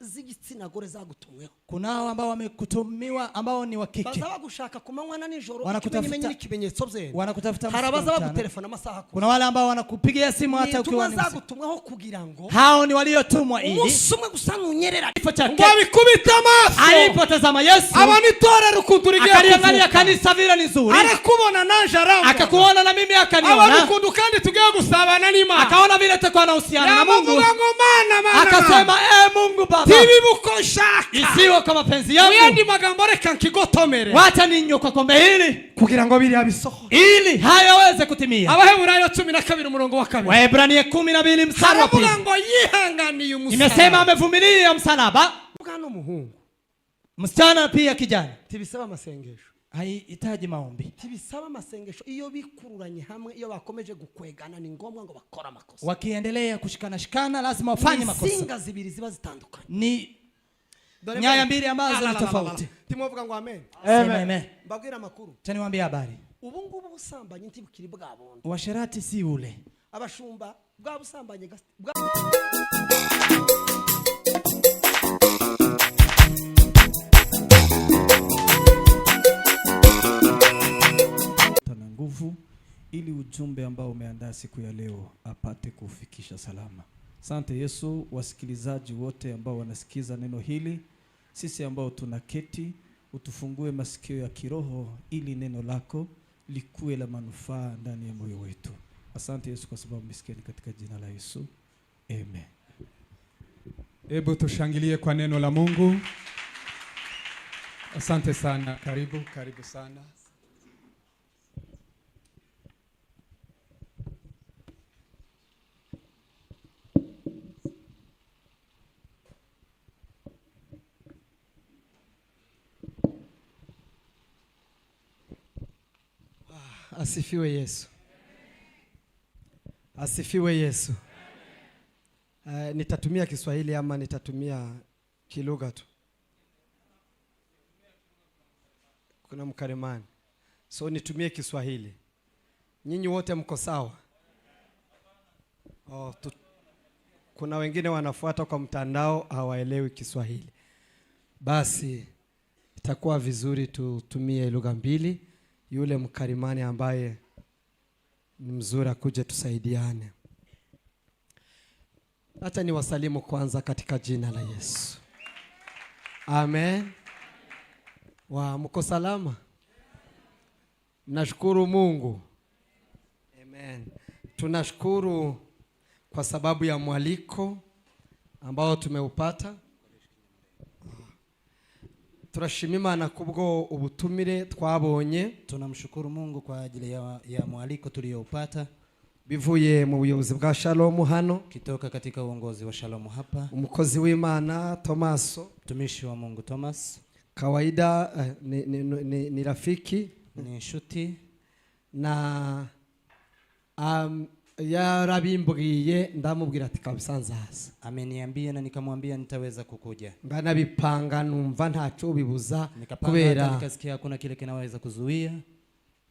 z'igitsina gore zagutumweho. Kunao ambao wamekutumiwa ambao ni wa kike. Baza gushaka kumanywa na nijoro wanakutafuta ikimenyetso bye. Wanakutafuta harabaza bagutelefona amasaha. Kuna wale ambao wanakupigia simu hata ukiwa ni zagutumweho kugira ngo hao ni waliotumwa ili umusumwe gusanunyerera kifo chake wabikubita amaso alipotazama Yesu abanitora rukundurigiye akaliangalia kanisa vile ni nzuri arakubona nanje aramba akakuona na mimi akaniona abanikundu kandi tugiye gusabana n'Imana akaona vile tutakuwa na uhusiano na Mungu mana akasema Mungu Baba tibibuko shaka isiwe kama penzi yangu uyandi magambo reka nkigotomere wacha ninyo kwa kombe hili kugira ngo biri abisoho ili hayaweze kutimia. Abaheburayo 12 umurongo wa 2 Waebrania 12 mstari wa 2 ngo yihanganiye umusaraba imesema amevumilia msalaba. Mwana umuhungu msichana pia kijana tibisaba amasengesho haihitaji maombi tibisaba amasengesho iyo bikururanye hamwe iyo bakomeje gukwegana ni ngombwa ngo bakora makosa wakiendelea kushikana lazima wafanye makosa singa zibiri ziba zitandukanye ni nyaya mbili ambazo ni tofauti timovuga ngo amen amen mbabwira amakuru tani waambie habari ubu ngubu busambanye ntibukiri bwabonde washerati si ule abashumba bwa busambanye tana nguvu ili ujumbe ambao umeandaa siku ya leo apate kufikisha salama. Asante Yesu. Wasikilizaji wote ambao wanasikiza neno hili, sisi ambao tunaketi, utufungue masikio ya kiroho ili neno lako likuwe la manufaa ndani ya moyo wetu. Asante Yesu kwa sababu msikieni katika jina la Yesu. Amen. Hebu tushangilie kwa neno la Mungu. Asante sana. Karibu sana. Asifiwe Yesu. Asifiwe Yesu. Nitatumia Kiswahili ama nitatumia kilugha tu? Kuna mkarimani. So nitumie Kiswahili. Nyinyi wote mko sawa? Kuna wengine wanafuata kwa mtandao hawaelewi Kiswahili. Basi itakuwa vizuri tutumie lugha mbili. Yule mkarimani ambaye ni mzuri akuje tusaidiane. Hata ni wasalimu kwanza katika jina la Yesu. Amen. Mko salama? Nashukuru Mungu. Amen. Tunashukuru kwa sababu ya mwaliko ambao tumeupata. Turashimimana kubwo ubutumire twabonye. Tunamshukuru Mungu kwa ajili ya mwaliko tuliyopata bivuye mu buyobozi bwa Shalom hano, kitoka katika uongozi wa Shalom hapa. Umukozi w'Imana Tomaso, mtumishi wa Mungu Thomas. Kawaida ni rafiki, ni shuti na yarabimbwiye ndamubwira ati kabisanzaza. Ameniambia na nikamwambia nitaweza kukuja. Ngana bipanga numva ntacho bibuza kubera nikasikia kuna kile kinaweza kuzuia.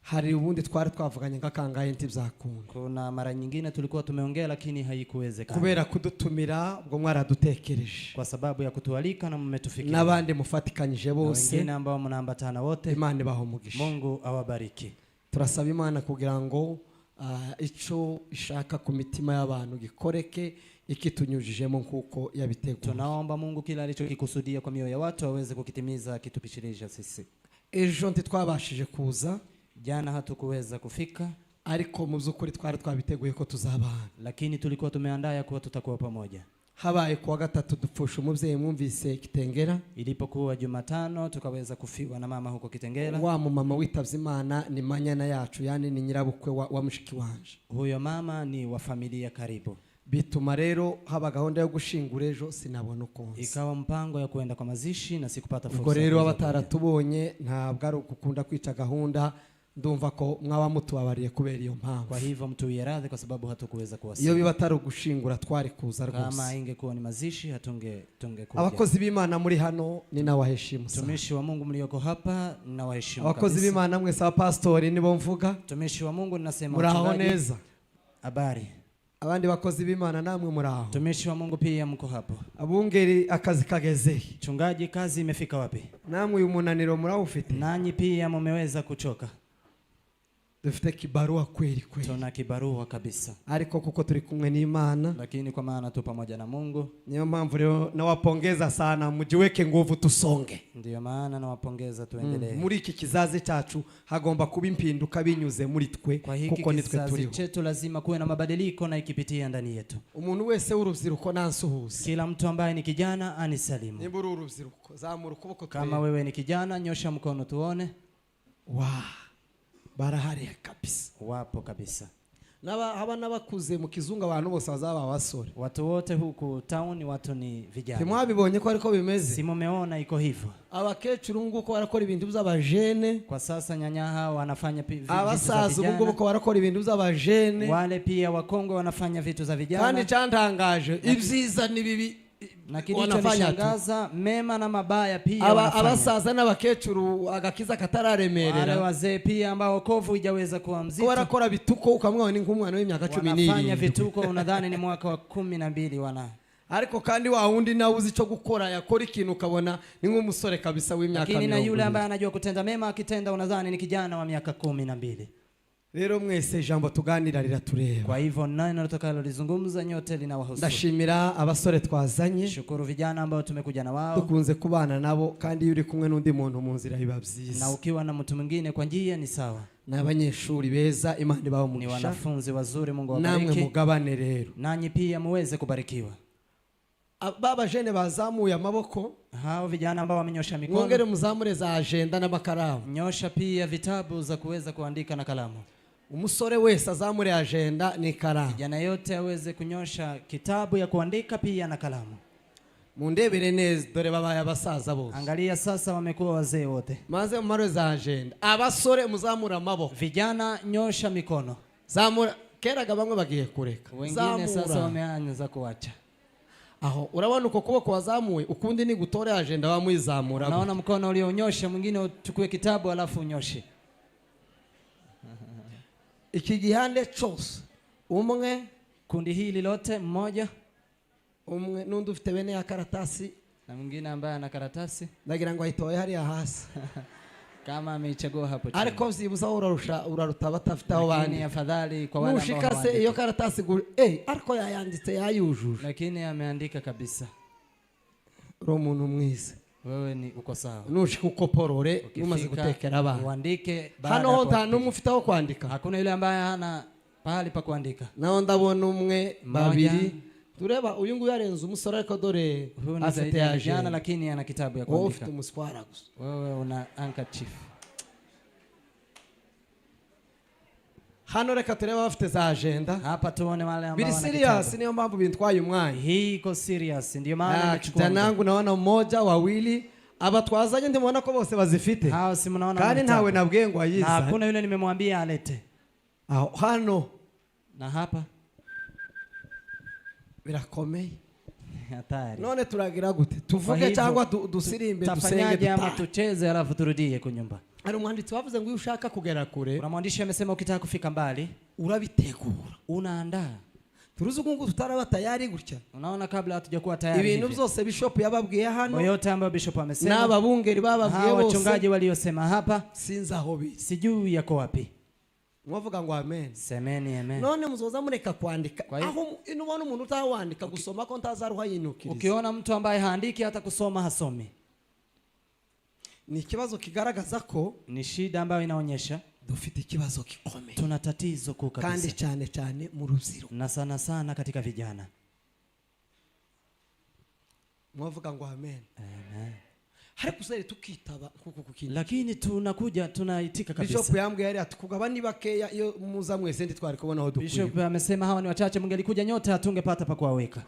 Hari ubundi twari twavuganye ngakangaye ntibyakunda. Kuna mara nyingine tulikuwa tumeongea lakini haikuwezekana. Kubera kudutumira ubwo mwaradutekereje. Kwa sababu ya kutualika na mmetufikia. Nabandi mufatikanyije bose. Wengine ambao mnaambatana wote. Imana ibahomugisha. Mungu awabariki. Turasaba Imana kugira ngo ico ishaka ku mitima y'abantu gikoreke ikitunyujijemo nkuko yabiteguye. Tunaomba Mungu kila alichokikusudia kwa mioyo ya watu aweze kukitimiza kitupishirije sisi. Ejo ntitwabashije kuza, jana hatukuweza kufika, ariko mu byukuri twari twabiteguye ko tuzabana, lakini tulikuwa tumeandaa kwa tutakuwa pamoja. Habaye kuwa gatatu dupfusha umuvyeyi mwumvise Kitengera. Ilipokuwa Jumatano tukaweza kufiwa na mama huko Kitengera. Wa mama witavye Imana ni manyana yacu, yani ni nyirabukwe wa mushiki wanje. Huyo mama ni wa familia karibu. Bituma rero haba gahunda yo gushingura ejo sinabona ukonse. Ikawa mpango ya kwenda kwa mazishi na sikupata fursa. Ubwo rero abataratubonye ntabwo ari ukukunda kwica gahunda, ndumva ko mwaba mutubabariye kubera iyo mpamvu. Kwa hivyo mtuwie radhi kwa sababu hatukuweza kuwasili. Iyo biba atari ugushingura twari kuza rwose. Kama ingekuwa ni mazishi tungekuja. Abakozi b'Imana muri hano ninawaheshimu sana. Tumishi wa Mungu mlioko hapa ninawaheshimu kabisa. Abakozi b'Imana mwe sa pastori nibo mvuga. Tumishi wa Mungu ninasema muraho neza. Habari. abandi bakozi b'Imana namwe muraho. Tumishi wa Mungu pia mko hapo. Abungeri akazi kageze. Chungaji, kazi imefika wapi? Namwe uyu munaniro murawufite. Nanyi pia mumeweza kuchoka. Dufite kibarua kweli kweli. Tuna kibarua kabisa. Ariko kuko turi kumwe n'Imana. Lakini kwa maana tu pamoja na Mungu. Niyo mpamvu leo nawapongeza sana, mujiweke nguvu tusonge. Ndiyo maana nawapongeza tuendelee. Muri iki kizazi cyacu hagomba kuba impinduka binyuze muri twe kuko nitwe turiho. Chetu lazima kuwe na mabadiliko na ikipitia ndani yetu. Umuntu wese w'urubyiruko nansuhuze. Kila mtu ambaye ni kijana anisalimu. Nimba uri urubyiruko zamura ukuboko. Kama wewe ni kijana nyosha mkono tuone. Barahari kabisa. Wapo kabisa. Haba n'abakuze mu kizungu abantu bose bazaba abasore. Watu wote huku town watu ni vijana. Timwabibonye ko ariko bimeze. Si mumeona iko hivyo. Abakecuru nguko barakora ibintu by'abajene. Kwa sasa nyanyaha wanafanya vitu za vijana. Abasaza nguko barakora ibintu by'abajene. Wale pia wakongwe wanafanya vitu za vijana. Kandi cyantangaje ibyiza ni bibi. Na kilichonishangaza mema na mabaya pia wanafanya. Abasaza n'abakecuru agakiza katararemerera. Wale wazee pia ambao wokovu hujaweza kuwa mzito. Ko barakora bituko ukamwana ni nk'umwana w'imyaka 17. Wanafanya vituko unadhani ni mwaka wa 12 wana. Ariko kandi wa wundi na uzi cyo gukora yakora ikintu ukabona ni nk'umusore kabisa w'imyaka 20. Lakini na yule ambaye anajua kutenda mema akitenda unadhani ni kijana wa miaka 12. Rero mwese jambo tuganira riratureba. Kwa hivyo nani natakalo lizungumza nyote linawahusu. Ndashimira abasore twazanye. Shukuru vijana ambao tumekuja na wao. Tukunze kubana nabo kandi yuri kumwe n'undi muntu mu nzira biba byiza. Na ukiwa na mtu mwingine kwa njia ni sawa. Na abanyeshuri beza Imana bawo mugisha. Ni wanafunzi wazuri Mungu awabariki. Namwe mugabane rero. Nanyi pia muweze kubarikiwa. Baba jene bazamuye amaboko. Hao vijana ambao wamenyosha mikono. Mwongere muzamure za agenda na makaramu. Nyosha pia vitabu za kuweza kuandika na kalamu. Umusore wese azamure agenda ni kalamu. Kijana yote aweze kunyosha kitabu ya kuandika pia na kalamu. Mundebere neza dore babaye abasaza bose. Angalia sasa wamekuwa wazee wote. Maze mumare za agenda. Abasore muzamura amaboko. Vijana nyosha mikono. Zamura keraga bamwe bagiye kureka. Wengine sasa wameanza kuacha. Aho urabona uko kuboko wazamuye ukundi ni gutore agenda bamwizamura. Naona mkono ulionyosha mwingine uchukue kitabu alafu unyoshe. Iki gihande cyose umwe kundi hili lote mmoja umwe nundi ufite bene ya karatasi na mwingine ambaye ana karatasi ndagira ngo ayitoye hari hasi kama ameichagua hapo chini. Ariko vyibuza uraruta batafite aho bandi. Lakini afadhali kwa wale ambao mushikase iyo karatasi ariko yayanditse yayujuje. Lakini ameandika kabisa. Ro muntu mwiza. Wewe ni uko sawa. Nushika ukoporore umaze gutekera abantu. Uandike baada hano nta numwe ufite aho kwandika. Hakuna yule ambaye hana pahali pa kuandika. Naho ndabona umwe babiri. Tureba uyu nguyu yarenze umusore ariko dore afite ajana lakini ana kitabu ya kuandika. Ufite umuswara gusa. Wewe una handkerchief. Hano reka tureba bafite za agenda. Hapa tuone wale ambao wana serious niyo mpamvu bintwaye umwanya. Hii iko serious ndio maana nachukua. Kitanangu naona mmoja wawili abatwazanye ndimubona ko bose bazifite. Hao si mnaona kandi ntawe nabwiye ngo ayiza. Hakuna yule nimemwambia alete. Hano na hapa birakomeye. Hatari. None turagira gute? Tuvuge cyangwa dusirimbe dusenge ama tucheze alafu turudie kunyumba. Ari umwanditsi wavuze ngo ushaka kugera kure. Kuna mwandishi amesema ukitaka kufika mbali urabitegura. Unaandaa. Turuzi kungu tutaraba tayari gutya. Unaona kabla hatujakuwa tayari. Ibintu byose bishop yababwiye hano. Yote ambayo bishop amesema. Na ababungeri bababwiye bose. Wachungaji waliosema hapa. Sinzi aho bi. Sijui yako wapi. Mwavuga ngo amen. Semeni amen. None muzoza mureka kwandika. Aho inubona umuntu utawandika gusoma ko ntazaruha yinukiriza. Ukiona mtu ambaye haandiki hata kusoma hasomi. Ni kibazo kigaragaza ko ni shida ambayo inaonyesha dufite ikibazo gikomeye. Tuna tatizo kuu kabisa. Kandi cyane cyane mu ruziro. Na sana sana katika vijana. Mwavuga ngo amen. Amen. Hari kusere tukitaba kuko kukindi. Lakini tunakuja tunaitika kabisa. Bishop yambwiye yari atukugaba ni bakeya iyo muza mwese ndi twari kubona aho dukwiye. Bishop amesema hawa ni wachache mungelikuja nyote hatungepata pa kuwaweka.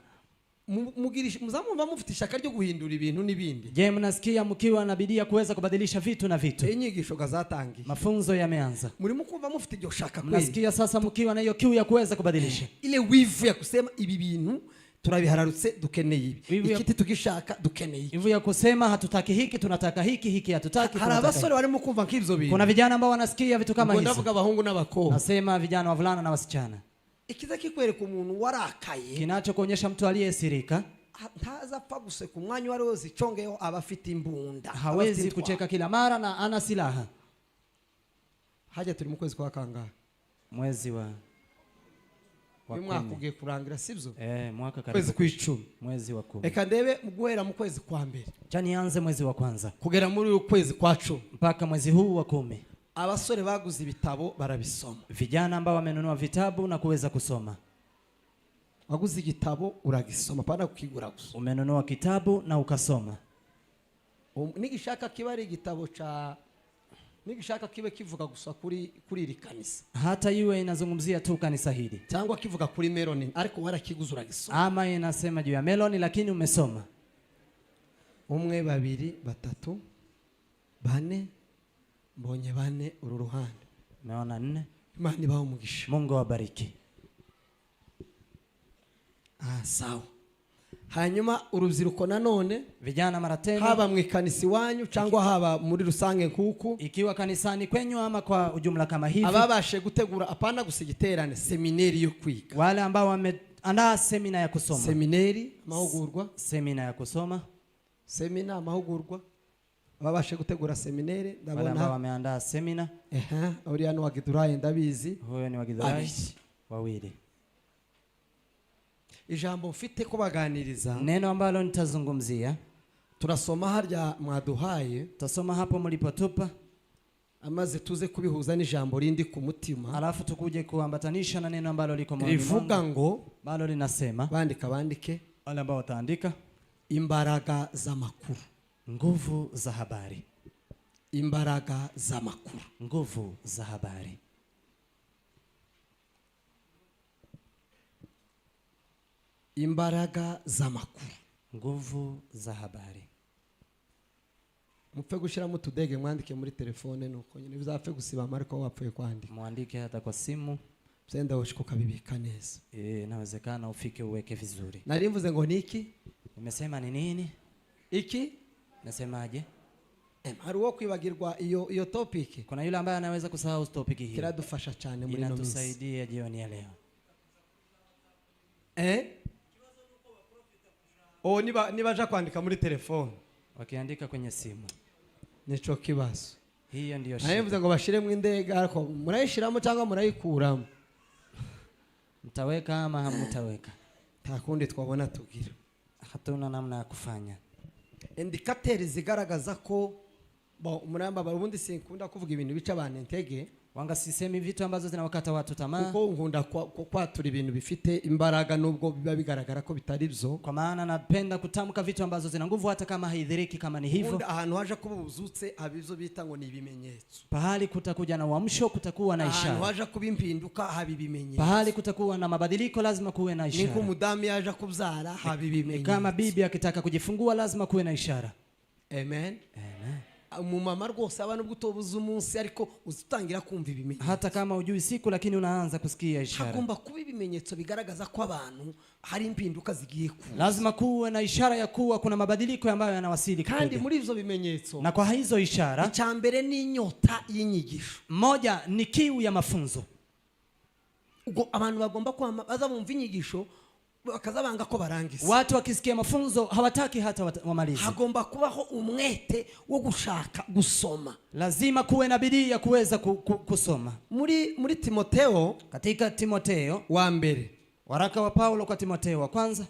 Mugirisha muzamumva mufite ishaka ryo guhindura ibintu nibindi. Je, mnasikia mkiwa na bidii ya kuweza kubadilisha vitu na vitu? Inyigisho gazatangi. Mafunzo yameanza. Muri mukumva mufite iryo shaka kweli. Mnasikia sasa mkiwa na hiyo kiu ya kuweza kubadilisha. Ile wivu ya kusema ibi bintu turabihararutse dukeneye ibi. Ikiti tukishaka dukeneye ibi. Hivyo ya kusema hatutaki hiki tunataka hiki hatutaki. Hari abasore bari mukumva nk'ivyo bintu. Kuna vijana ambao wanasikia vitu kama hizo. Ndavuga abahungu n'abakobwa. Nasema vijana wavulana na wasichana. ikiza kikwereka umuntu warakaye kinachokuonyesha mtu aliyesirika ntaza apfa guseka umwanya wari wose icongeyeho aba afite imbunda, hawezi kucheka kila mara na ana silaha. Hajya turi mu kwezi kwa kangahe? Mwezi wa uyu mwaka ugiye kurangira sibyo? Mwaka kwezi karibu kwa 10. mwezi wa 10. Reka ndebe guhera mu kwezi kwa mbere Chani anze mwezi wa kwanza kugera muri uyu kwezi kwa 10 mpaka mwezi huu wa 10. Abasore baguze ibitabo barabisoma. Vijana ambao wamenunua vitabu na kuweza kusoma. Waguze igitabo uragisoma pana kukigura gusa. Umenunua kitabu na ukasoma. Nigishaka kiba ari igitabo cha nigishaka kibe kivuga gusa kuri iri kanisa. Hata iwe inazungumzia tu kanisa hili. Cyangwa kivuga kuri Meloni ariko warakiguze uragisoma. Ama inasema juu ya Meloni lakini umesoma. 1 2 3 4 mbonye 4 uru ruhande. Naona 4. Imana ibaho umugisha. Mungu awabariki. Sawa. Hanyuma urubyiruko nanone vijana mara tena haba mu ikanisi wanyu cyangwa haba muri rusange nkuku, ikiwa kanisani kwenyu ama kwa ujumla kama hivi, ababashe gutegura apana gusigiterane seminari yo kwiga, wale ambao wameandaa semina ya kusoma, seminari mahugurwa, semina ya kusoma, semina mahugurwa, ababashe gutegura seminari ndabona wale ambao wameandaa semina. Oriano wa Gidurayi ndabizi, huyo ni wa Gidurayi wawili. Ijambo mfite kubaganiriza, neno ambalo nitazungumzia, turasoma harya mwaduhaye, tutasoma hapo mlipotupa, amaze tuze kubihuza n'ijambo rindi ku mutima, alafu tukuje kuambatanisha na neno ambalo liko moyoni mwangu. Rivuga ngo, balo linasema, bandike, wale ambao wataandika, imbaraga z'amakuru, nguvu za habari. Imbaraga z'amakuru, nguvu za habari. Imbaraga z'amakuru, nguvu za habari. Mupfe gushiramo tudege mwandike muri telefone nuko nyine bizapfe gusiba mariko wapfuye kwandika. Muandike hata kwa simu. Senda ushiko kabibika neza. Inawezekana ufike uweke vizuri. Narimvuze ngo niki? Nimesema ni nini? Iki? Nasemaje? Hari wo kwibagirwa iyo topic. Kuna yule ambaye anaweza kusahau topic hii. Kiradufasha cyane muri no minsi. Inatusaidia jioni ya leo. Nibaja kwandika muri telefone, wakiandika kwenye simu, nico kibazo. Hiyo ndio shida. Nayivuze ngo bashire mu indege ariko murayishiramo cyangwa murayikuramo. Mtaweka ama hamutaweka? Takundi twabona tugira. Hatuna namna ya kufanya. Indicators zigaragaza ko muramba barundi sinkunda kuvuga ibintu bica abantu intege. Wanga sisemi vitu ambazo zinawakata watu tamaa. Kuko ngunda kwatura ibintu bifite imbaraga nubwo biba bigaragara ko bitari byo. Kwa maana napenda kutamka vitu ambazo zina nguvu hata kama haidhiriki kama ni hivyo. Ahantu haje kubuzutse abizo bita ngo ni ibimenyetso. Pahali kutakuja na uamsho kutakuwa na ishara. Ahantu haje kubimpinduka habi ibimenyetso. Pahali kutakuwa na mabadiliko lazima kuwe na ishara. Niko mudamu yaje kubyara habi ibimenyetso. Kama bibi akitaka kujifungua lazima kuwe na ishara. Amen. Umumama rwose abantu gutobuza umunsi ariko uzitangira kumva ibimenyetso. Hata kama ujui siku lakini unaanza kusikia ishara. Hagomba kuba ibimenyetso bigaragaza ko abantu hari impinduka zigiye kuza. Lazima kuwe na ishara ya kuwa kuna mabadiliko ambayo yanawasili kuja. Kandi muri hizo bimenyetso, na kwa hizo ishara, icyambere ni inyota y'inyigisho. Moja ni kiu ya mafunzo. Ubwo abantu bagomba baza bumva inyigisho bakazabanga ko barangiza. Watu wakisikia mafunzo hawataki hata wamalize. Hagomba kubaho umwete wo gushaka gusoma. Lazima kuwe na bidii ya kuweza kusoma. Muri Timotheo, katika Timotheo wa mbere, waraka wa Paulo kwa Timotheo wa kwanza,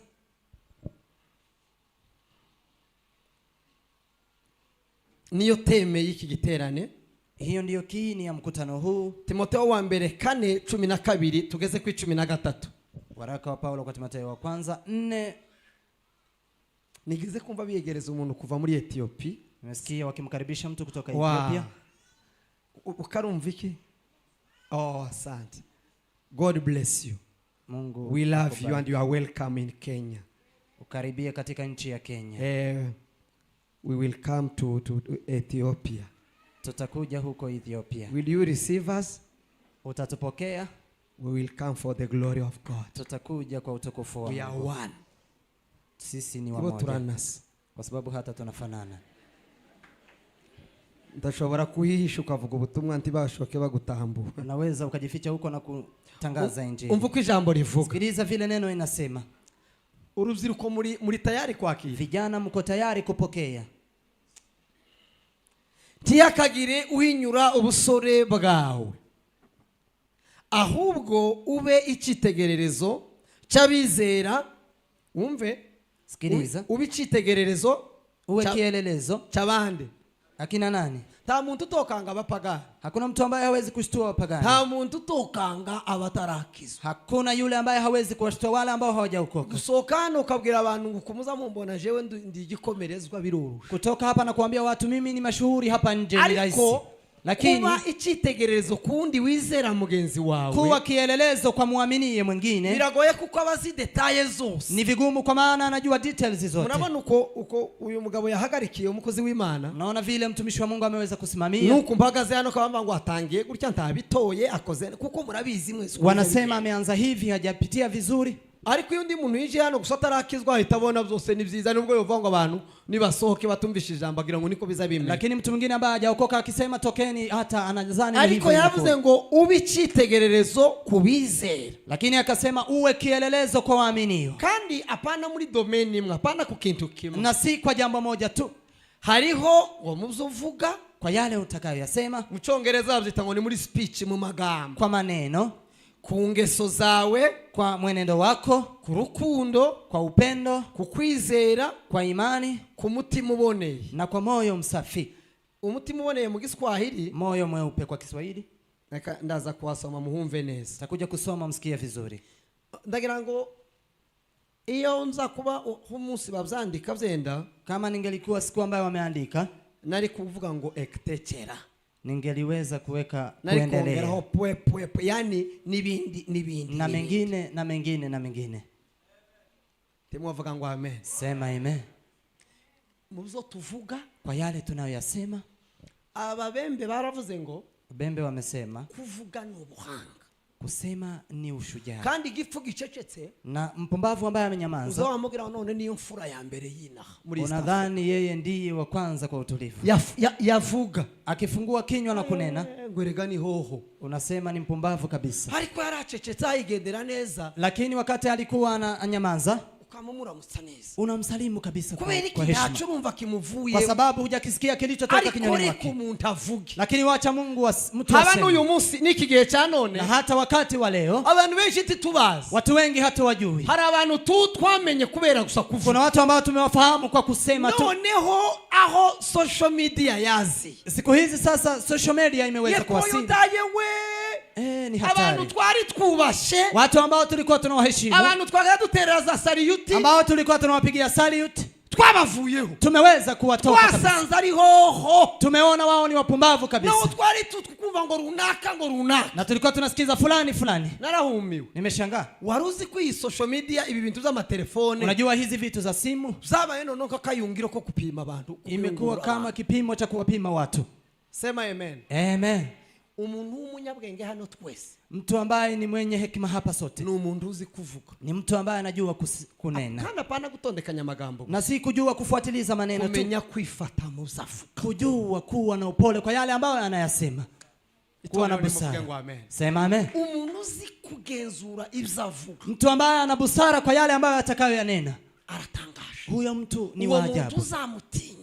niyo teme y'iki giterane. Hiyo ndiyo kiini ya mkutano huu. Timotheo wa mbere 4:12 tugeze ku 13. Waraka wa Paulo kwa Timotheo wa kwanza 4. Nigize kumva biyegereza umuntu kuva muri Ethiopia. Nimesikia wakimkaribisha mtu kutoka Ethiopia. Ukarumva iki? Oh, asante. God bless you. Mungu, we love you and you are welcome in Kenya. Ukaribia katika nchi ya Kenya. We will come to Ethiopia. Tutakuja huko Ethiopia. Will you receive us? Utatupokea? We will come for the glory of God. Tutakuja kwa utukufu wa Mungu. We are one. Sisi ni wamoja. Kwa sababu hata tunafanana. ndashobora kuhihisha ukavuga ubutumwa ntibashoke bagutambura. Unaweza ukajificha huko na kutangaza injili. Umva uko ijambo rivuga. Sikiliza vile neno inasema. Urubyiruko muri tayari kwakira. Vijana mko tayari kupokea. Ntiyakagire uhinyura ubusore bwawe, ahubwo ube icyitegererezo cy'abizera. Wumve, sikiliza, ube icyitegererezo, uwe kielelezo cy'abandi. Akina nani? Nta muntu utokanga abapagani. Hakuna mtu ambaye hawezi kushtua wapagani. Nta muntu utokanga abatarakizwa. Hakuna yule ambaye hawezi kuwashtua wale ambao hawajaokoka. Gusokana ukabwira abantu ngo kumuza mumbona jewe ndi igikomerezwa birorusha. Kutoka hapa na kuambia watu mimi ni mashuhuri hapa nje ni rahisi. Lakini kuba icyitegererezo kundi wizera mugenzi wawe, kuwa kielelezo kwa muaminiye mwingine, biragoye kuko abazi details zose. Ni vigumu kwa maana anajua details zote. Murabona uko uyu mugabo yahagarikiye umukozi w'Imana. Naona vile mtumishi wa Mungu ameweza kusimamia. Nuko mpagaze hano kabamba ngo atangiye gutya ntabitoye akoze kuko murabizi mwese. Wanasema ameanza hivi hajapitia vizuri. Ariko iyo ndi muntu yije hano gusa tarakizwa ahita abona byose ni byiza, nubwo yovanga abantu nibasohoke batumvishije ijambo agira ngo niko bizabimwe. Lakini mtu mwingine ambaye hajaokoka akisema tokeni hata anazani ni hivyo. Ariko yavuze ngo ubicitegererezo kubizera, lakini akasema uwe kielelezo kwa waaminio. Kandi apana muri domain imwe, apana ku kintu kimwe, na si kwa jambo moja tu. Hariho ngo muvuga kwa yale utakayoyasema. Mu Cyongereza bavyita ngo ni muri speech, mu magambo, kwa maneno, ku ngeso zawe, kwa mwenendo wako, ku rukundo, kwa upendo, ku kwizera, kwa imani, ku mutima uboneye na kwa moyo msafi. Umutima uboneye mu Giswahili, moyo mweupe kwa Kiswahili. Ndaza kuwasoma muhumve neza. Takuja kusoma msikie vizuri. Ndagira ngo iyo nza kuba umunsi bavyandika vyenda, kama ningelikuwa siku ambayo wameandika, nari kuvuga ngo ektekera, ningeliweza kuweka kuendelea yani nibindi na mengine. Timuvuga ngo amen. Sema amen. Muzo tuvuga kwa yale tunayoyasema. Ababembe baravuze ngo, Bembe wamesema kuvuga ni ubuhanga, kusema ni ushujaa. Kandi gifu gicecetse, na mpumbavu ambaye amenyamaza, uzo wamugira none niyo mfura ya mbere y'inaha muri East Africa. Unadhani yeye ndiye wa kwanza kwa utulivu. Yavuga akifungua kinywa na kunena, ngwerega ni hoho, unasema ni mpumbavu kabisa. Ariko yaracecetse ayigendera neza, lakini wakati alikuwa ananyamaza, ukamumura musaneza, unamsalimu kabisa kwa heshima. Kubera kimuvuye, kwa sababu hujakisikia kilichotoka kinywani mwake. Lakini wacha Mungu mtu aseme. Uyu munsi niki gihe cha none, na hata wakati wa leo, abantu benshi tubazi, watu wengi hata wajui. Hari abantu twamenye kubera gusa kuvuga. Kuna watu ambao tumewafahamu kwa kusema tu. Noneho aho social media yazi, siku hizi sasa social media imeweza kuwasili. Ni hatari. Abantu twari twubashe, watu ambao tulikuwa tunawaheshimu, abantu twagaye dutereza salute, ambao tulikuwa tunawapigia salute, twabavuyeho, tumeweza kuwatoka kabisa. Twasanze ari hoho, tumeona wao ni wapumbavu kabisa. No, twari tukumva ngo runaka, na tulikuwa tunasikiza fulani. Narahumiwe, nimeshangaa. Waruzi ku iyi social media ibi bintu z'amatelefone, unajua hizi vitu za simu zabaye none ko kayungiro ko kupima abantu, imekuwa kama kipimo cha kuwapima watu. Sema amen. Amen. Umuntu w'umunyabwenge hano twese, mtu ambaye ni mwenye hekima hapa sote, ni umuntu uzi kuvuga, ni mtu ambaye anajua kunena, kana pana gutondekanya magambo, na si kujua kufuatiliza maneno tu, kumenya kwifata muzavuga, kujua kuwa na upole kwa yale ambayo anayasema, kuwa na busara. Sema amen. Umuntu uzi kugenzura ibyavuga, mtu ambaye ana busara kwa yale ambayo atakayoyanena, aratangaje. Huyo mtu ni wa ajabu.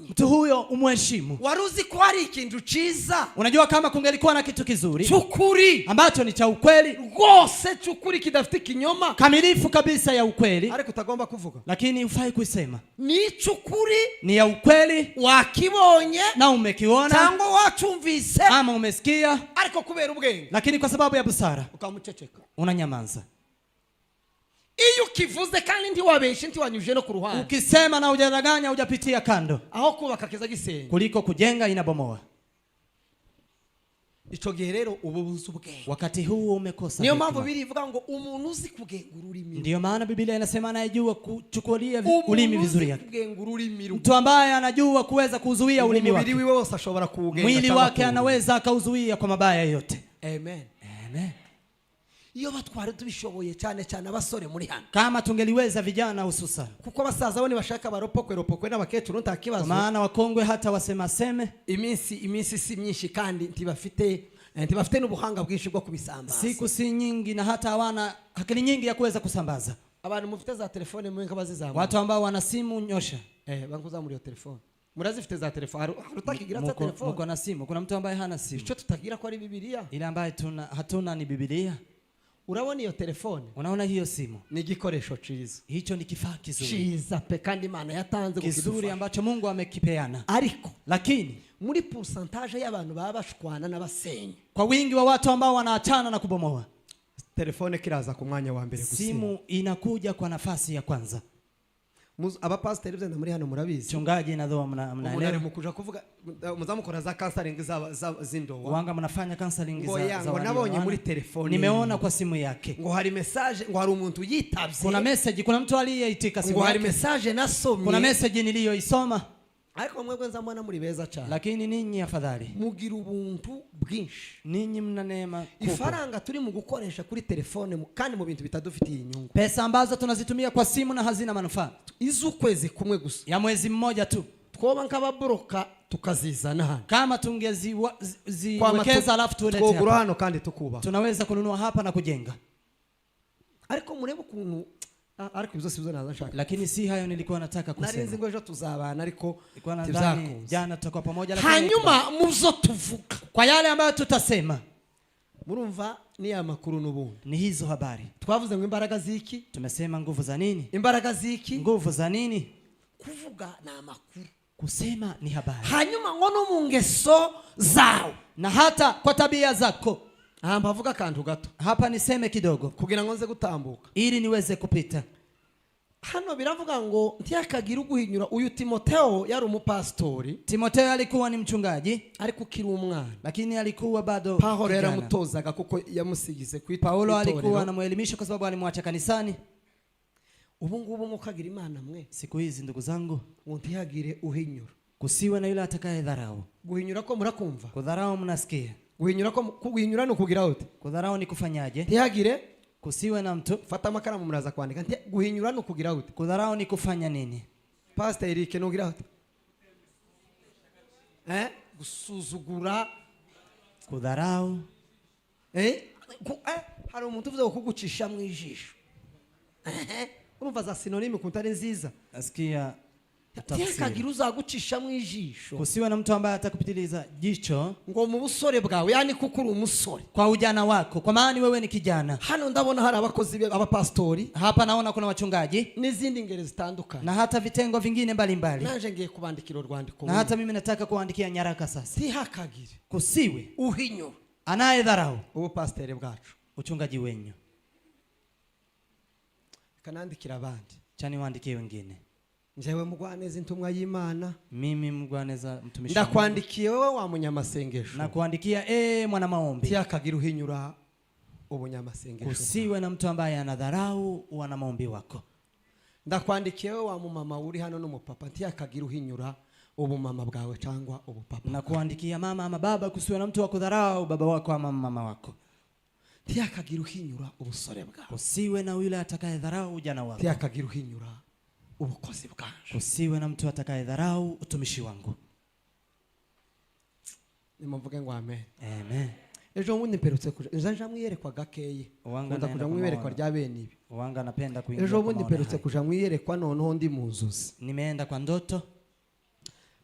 Mtu huyo umheshimu. Waruzi ko hari ikintu ciza, unajua kama kungelikuwa na kitu kizuri chukuri ambacho ni cha ukweli rwose, chukuri kidafite kinyoma, kamilifu kabisa ya ukweli, ariko utagomba kuvuga, lakini ufai kuisema. Ni chukuri, ni ya ukweli, wakibonye na umekiona, tango wachumvise, ama umesikia, ariko kubera ubwenge, lakini kwa sababu ya busara ukamuceceka, unanyamaza. Iyo kivuze kandi ndi wabeshe ndi wanyuje no ku ruhande, ukisema na hujadanganya, hujapitia kando, aho kubaka kiza gisenge, kuliko kujenga inabomoa. Ico gihe rero ububuzu ubwenge, wakati huu umekosa. Niyo mambo birivuga ngo umuntu uzi kugengura ururimi. Ndio maana Biblia inasema anayejua kuchukulia ulimi vizuri yake, mtu ambaye anajua kuweza kuzuia ulimi wake, mwili wake ashobora kuugenga, mwili wake anaweza akauzuia kwa mabaya yote. Amen. Amen. iyo batwara tubishoboye cyane cyane abasore muri hano, kama tungeliweza vijana hususan, kuko basaza bo bashaka baropokwe n'abakecuru ntakibazo, maana wakongwe hata wasema seme iminsi si myinshi kandi ntibafite n'ubuhanga bwinshi bwo kubisambaza, siku si nyingi na hata hawana akili nyingi ya kuweza kusambaza. Abantu mufite za telefone mwenga bazizamu, watu ambao wana simu nyosha, bankuza muri yo telefone, murazifite za telefone, harutakigira za telefone, muko na simu. Kuna mtu ambaye hana simu, icyo tutagira ko ari Biblia, ile ambaye hatuna ni Biblia. Urabona iyo telefone, unaona hiyo simu ni igikoresho cyiza, hicho ni kifaa kizuri cyiza pe kandi Imana yatanze kizuri ambacho Mungu amekipeana, ariko lakini muri pourcentage y'abantu baba bashwana n'abasenyi, kwa wingi wa watu ambao wanaachana na kubomoa, telefone kiraza ku mwanya wa mbere gusa, simu inakuja kwa nafasi ya kwanza. Aba pastor bzenda muri hano murabizi, chungaji na dhoa mnaelewa, mukuja kuvuga muzamukora za counseling zindowa, wanga mnafanya counseling za nabonye muri telefone, nimeona kwa simu yake ngo hari message, ngo hari umuntu yitabye, kuna message, kuna mtu aliyeitika simu yake, ngo hari message nasomye, kuna message niliyoisoma. Ariko mwebwe nzamwana muri beza cyane, lakini ninyi afadhali mugira ubuntu bwinshi, ninyi mna neema kubwa. Ifaranga turi mu gukoresha kuri telefone kandi mu bintu bitadufitiye inyungu, pesa ambazo tunazitumia kwa simu na hazina manufaa, izukwezi kumwe gusa, ya mwezi mmoja tu, twoba nk'ababroka tukazizana hano, kama tungeziwekeza alafu tulete hapa hano kandi tukuba, tunaweza kununua hapa na kujenga. Ariko murebe ukuntu, ariko ibyo sibyo nazashaka, lakini si hayo nilikuwa nataka kusema. Narinzi ngo ejo tuzabana, ariko tibzakunze, jana tutakuwa pamoja, lakini hanyuma muzo tuvuga kwa yale ambayo tutasema, murumva ni ya makuru n'ubundi, ni hizo habari. Twavuze ngo imbaraga ziki, tumesema nguvu za nini, imbaraga ziki, nguvu za nini. Kuvuga na makuru, kusema ni habari, hanyuma ngo no mu ngeso zao, na hata kwa tabia zako. Mbavuga kantu gato hapa, niseme kidogo kugira ngo nze gutambuka, ili niweze kupita. Hano biravuga ngo ntiyakagira uguhinyura. Uyu Timotheo yari umupastori, Timotheo alikuwa ni mchungaji, ariko kiri umwana, lakini alikuwa bado Paulo yaramutozaga kuko yamusigize kwita. Paulo alikuwa anamuelimisha kwa sababu alimwacha kanisani. Ubu ngubu mukagira Imana mwe, siku hizi ndugu zangu, ngo ntihagire uhinyura, kusiwe na yule atakaye dharau. Guhinyura ko murakumva, kudharau mnasikia, guhinyura no kugira ute, kudharau ni kufanyaje, ntihagire, kusiwe na mtu, fata amakaramu muraza kwandika, guhinyura no kugira ute, kudharau ni kufanya nini. Pastor Eric no kugira ute, gusuzugura, kudharau, hari umuntu uvuze kugucisha mu ijisho, urumva za sinonime kuntari nziza, asikia tiyakagira uzagucisha mu ijisho, kusiwe na mtu ambaye atakupitiliza jicho ngo mu busore bwawe, yani kuko uri umusore, kwa ujana wako, kwa maana wewe ni kijana. Hano ndabona hari abakozi abapastori, hapa naona kuna wachungaji n'izindi ngeri zitandukanye, na hata vitengo vingine mbalimbali. Nanje ngiye kubandikira urwandiko, na hata mimi nataka kuandikia nyaraka sasa. Tihakagire, kusiwe uhinyo anaye dharau ubu pastor bwacu, uchungaji wenyu. Kanandikira abandi, chani waandikie wengine. Njewe Mugwaneza intumwa y'Imana, mimi Mugwaneza mtumishi, ndakwandikiye wewe wa munyamasengesho, na kuandikia mwana maombi, tiyakagira uhinyura ubunyamasengesho, kusiwe na mtu ambaye anadharau wana maombi wako. Ndakwandikiye wewe wa mama uri hano n'umupapa, tiyakagira uhinyura ubumama bwawe cyangwa ubupapa, na kuandikia mama ama baba, kusiwe na mtu wa kudharau baba wako ama mama wako. Tiyakagira uhinyura ubusore bwawe, kusiwe na yule atakaye dharau ujana wako. Tiyakagira uhinyura ubukozi bwanje, kusiwe na mtu atakaye dharau utumishi wangu. Nimumvuge ngo amen. Amen. Ejo bundi mperutse kuja nja mwiyerekwa gakeye, wanga kuja mwiyerekwa rya bene ibi, wanga napenda kuingia. Ejo bundi mperutse kuja mwiyerekwa, noneho ndi mu nzozi, nimeenda kwa ndoto,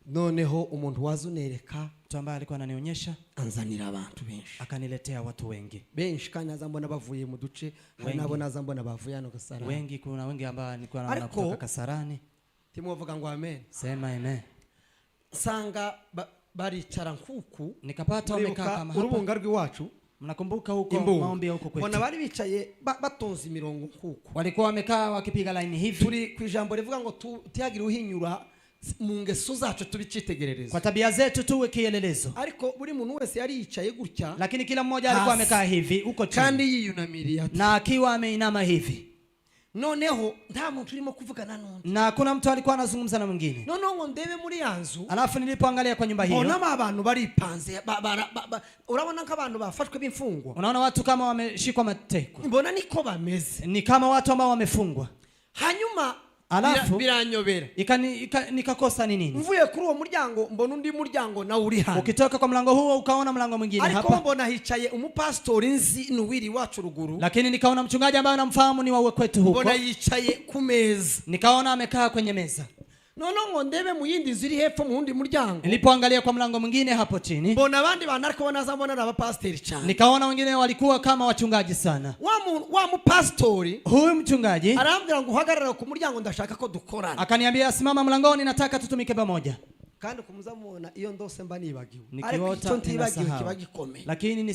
noneho umuntu wazunereka, mtu ambaye alikuwa ananionyesha, anzanira abantu benshi, akaniletea watu wengi kandi azambona bavuye mu duce, nabo nazambona bavuye hano Kasarani wengi. Kuna wengi ambao nilikuwa naona kutoka Kasarani. Timuvuga ngo amen. Sema amen. Sanga baricara nkuku, nikapata wamekaa kama hapa urubunga rw'iwacu, mnakumbuka huko maombi huko kwetu, bona bari bicaye batonze imirongo nkuku, walikuwa wamekaa wakipiga line hivi. Turi ku ijambo rivuga ngo tiyagira uhinyura mu ngeso zacu tubicitegererezo, kwa tabia zetu tuwe kielelezo. Ariko buri muntu wese yari yicaye gutya, lakini kila mmoja alikuwa amekaa hivi huko chini, kandi yiyunamiriye na akiwa ameinama hivi. noneho nta muntu urimo kuvugana n'undi, na kuna mtu alikuwa anazungumza na mwingine. noneho ngo ndebe muri yanzu, Alafu nilipoangalia kwa nyumba hiyo, mbona abantu baripanze, urabona nk'abantu bafashwe b'imfungwa, unaona watu kama wameshikwa mateko, mbona niko bameze, ni kama watu ambao wamefungwa. hanyuma Alafu biranyobera, nikakosa ni nini. mvuye kuri uwo muryango mbona undi muryango na uri hano, ukitoka kwa mlango huo ukaona mlango mwingine hapa, ariko mbona hicaye umupastori nzi nuwiri wacu ruguru, lakini nikaona mchungaji ambaye namfahamu ni wa kwetu huko, mbona yicaye ku meza, nikaona amekaa kwenye meza. noneho ngo ndebe mu yindi nzu iri hepfo mu wundi muryango, Nilipoangalia kwa mlango mwingine hapo chini, mbona abandi bantu ariko banaza mbona n'abapasiteri cyane, nikaona wengine walikuwa kama wachungaji sana. wa mupastori Huyu mchungaji arambwira ngo uhagarara ku muryango ndashaka ko dukorana, akaniambia simama mlangoni, nataka tutumike pamoja. kandi kumuzamubona iyo ndose mba nibagiwe, Nikiota ariko ntibagiwe ninasahau. kiba gikomeye, Lakini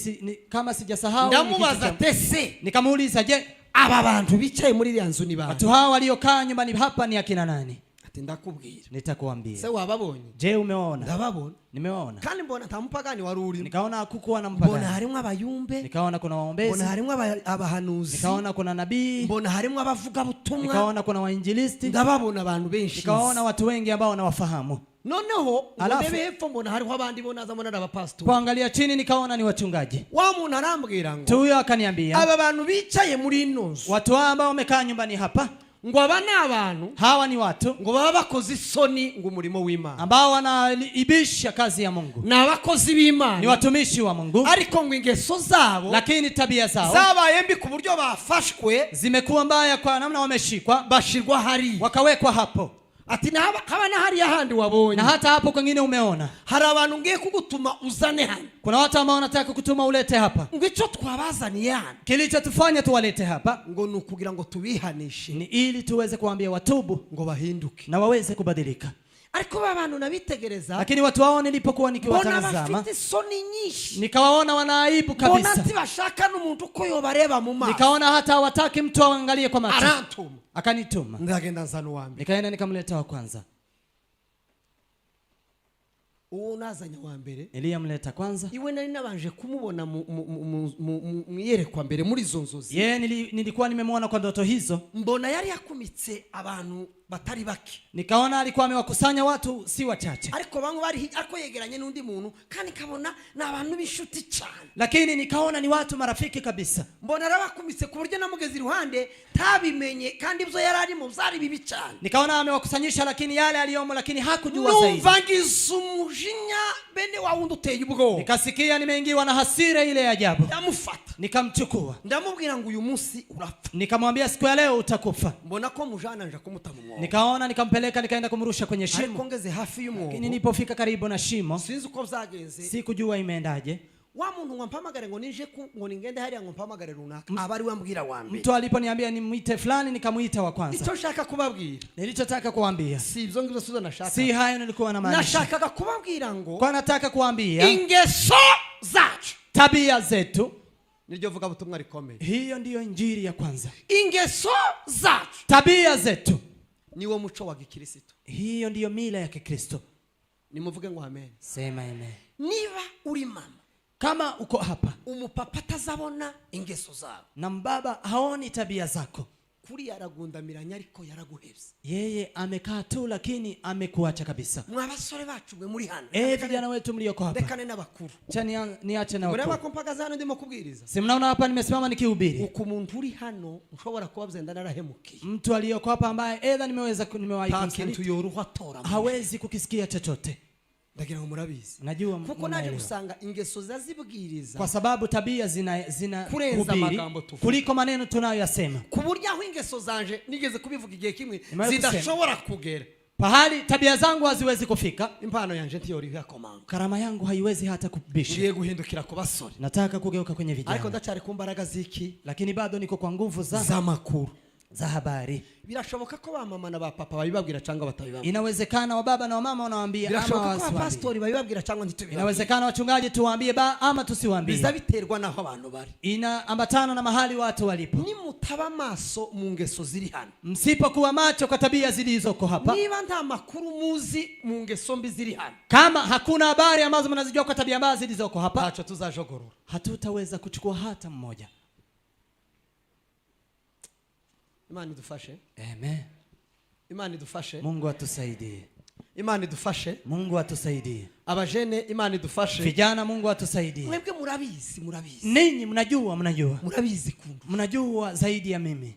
kama sijasahau, ndamubaza tese, nikamuuliza, je, aba bantu bicaye muri iriya nzu ni bande? watu hawa waliokaa nyumbani hapa ni akina nani? Ati ndakubwira. Nitakuambia. Se wababonye? Je, umeona? Ndababona. Nimeona. Kandi mbona ntamupagani wari uri. Nikaona hakukuwa na mpagani. Mbona harimo abayumbe. Nikaona kuna waombezi. Mbona harimo abahanuzi. Nikaona kuna nabii. Mbona harimo abavuga butumwa. Nikaona kuna wainjilisti. Ndababona abantu benshi. Nikaona watu wengi ambao wanawafahamu. Noneho ndebe hepfo mbona hariho abandi bonaza mbona n'abapastori. Kuangalia chini nikaona ni wachungaji. Wa muntu arambwira ngo. Tuyo akaniambia. Aba bantu bicaye muri ino nzu. Watu ambao wamekaa nyumbani hapa. Ngo aba ni abantu. Hawa ni watu. Ngo baba bakoze isoni ngo umurimo w'Imana. Ambao wanaibisha kazi ya Mungu. Na abakozi b'Imana. Ni watumishi wa Mungu. Ariko ngo ingeso zabo. Lakini tabia zao. Zabaye mbi ku buryo bafashwe. Zimekuwa mbaya kwa namna wameshikwa. Bashirwa hari. Wakawekwa hapo. Ati haba na hari ahandi wabonye. Na hata hapo kwingine umeona. Hari abantu ngiye kugutuma uzane hano. Kuna watu ambao wanataka kutuma ulete hapa. Ngo ico twabazaniye hano. Kilichotufanya tuwalete hapa. Ngo nukugira ngo tubihanishe. Ni ili tuweze kuambia watubu. Ngo bahinduke. Na waweze kubadilika. Ariko babantu nabitegereza. Lakini watu wao nilipokuwa nikiwatazama. Bona bafite soni nyinshi. Nikawaona wanaibu kabisa. Bona tibashaka n'umuntu ko yobareba mu maso. Nikaona hata hawataki mtu aangalie kwa macho. Arantuma. Akanituma. Ndagenda nzano wambe. Nikaenda nikamleta wa kwanza. Unazanya wa mbere. Niliyamleta kwanza. Iwe nari nabanje kumubona mu yerekwa mbere muri zo nzozi. Nilikuwa nimemwona kwa ndoto hizo. Mbona yari yakumitse abantu batari bake. Nikaona alikuwa amewakusanya watu si wachache. Ariko bamwe bari ariko yegeranye n'undi muntu kandi kabona n'abantu bishuti cyane. Lakini nikaona ni watu marafiki kabisa. Mbona arabakumitse ku buryo namugeze iruhande tabimenye kandi ibyo yari arimo byari bibi cyane. Nikaona amewakusanyisha lakini yale aliyomo lakini hakujua zaidi. Numvangiza umujinya bene wa wundi uteye ubwoba. Nikasikia nimeingiwa na hasira ile ya ajabu. Ndamufata. Nikamchukua. Ndamubwira ngo uyu munsi urapfa. Nikamwambia siku ya leo utakufa. Mbona ko mujana nje kumutamu. Nikaona nikampeleka nikaenda kumrusha kwenye shimo. Alikongeze hafi y'umwobo. Lakini nilipofika karibu na shimo, sinzi uko byagenze. Sikujua imeendaje. Wa muntu ngampamagare ngo nije ngo ningende hariya ngo mpamagare runaka. Abari wambwira wambe. Mtu aliponiambia nimuite fulani nikamuita wa kwanza. Icyo nshaka kubabwira. Nilichotaka kuambia. Si ibyo ngibyo suza nashaka. Si hayo nilikuwa na maana. Nashakaga kubabwira ngo. Kwa nataka kuambia. Ingeso zacu. Tabia zetu. Niryo vuga butumwa rikomeye. Hiyo ndiyo injili ya kwanza. Ingeso zacu. Tabia zetu. Niwo muco wa Gikristo. Hiyo ndiyo mila ya Kikristo. Nimuvuge ngo amen. Sema amen. Niba uri mama. Kama uko hapa. Umupapa tazabona ingeso zawe. Na mbaba haoni tabia zako. Kuri yaragundamiranya ariko yaraguhebye. Yeye amekaa tu lakini amekuacha kabisa. Mwabasore bacu mwe muri hano. Vijana wetu mlioko hapa. Dekane n'abakuru. Niache na wakuru. Mureba ko mpagaza hano ndimo kubwiriza. Si mnaona hapa nimesimama nikihubiri. Uko umuntu uri hano ushobora kuba byenda narahemukiye. Mtu aliyoko hapa ambaye nimewahi kumsaliti. Hawezi kukisikia chochote. Ndagira ngo murabizi. Najua kuko naje gusanga ingeso zazibwiriza. Kwa sababu tabia zina kuhubiri kuliko maneno tunayoyasema. Kuburyo aho ingeso zanje nigeze kubivuga igihe kimwe zidashobora kugera. Pahali tabia zangu haziwezi kufika. Impano yanje ntiyori yakomanga. Karama yangu haiwezi hata kubisha. Ngiye guhindukira ku basore. Nataka kugeuka kwenye vijana. Ariko ndacari ku mbaraga ziki? Lakini bado niko kwa nguvu za makuru. Za habari. Birashoboka ko ba mama na ba papa babibabwira cyangwa batabibabwira. Inawezekana wa baba na wa mama wanawaambia ama waswali. Birashoboka ko pastori babibabwira cyangwa ntitubibabwira. Inawezekana wachungaji tuwaambie ama tusiwaambie. Bizabiterwa naho abantu bari. Inaambatana na mahali watu walipo. Ni mutaba maso mu ngeso ziri hano. Msipokuwa macho kwa tabia zilizoko hapa. Niba nta makuru muzi mu ngeso mbi ziri hano. Kama hakuna habari ambazo mnazijua kwa tabia mbaya zilizoko hapa. Hacho tuzajogorora. Hatutaweza kuchukua hata mmoja. Imana idufashe. Amen. Imana idufashe. Mungu atusaidie. Imana idufashe. Mungu atusaidie. Abajene Imana idufashe. Vijana Mungu atusaidie. Mwebwe murabizi. Ninyi mnajua. Murabizi kundu. Mnajua zaidi ya mimi.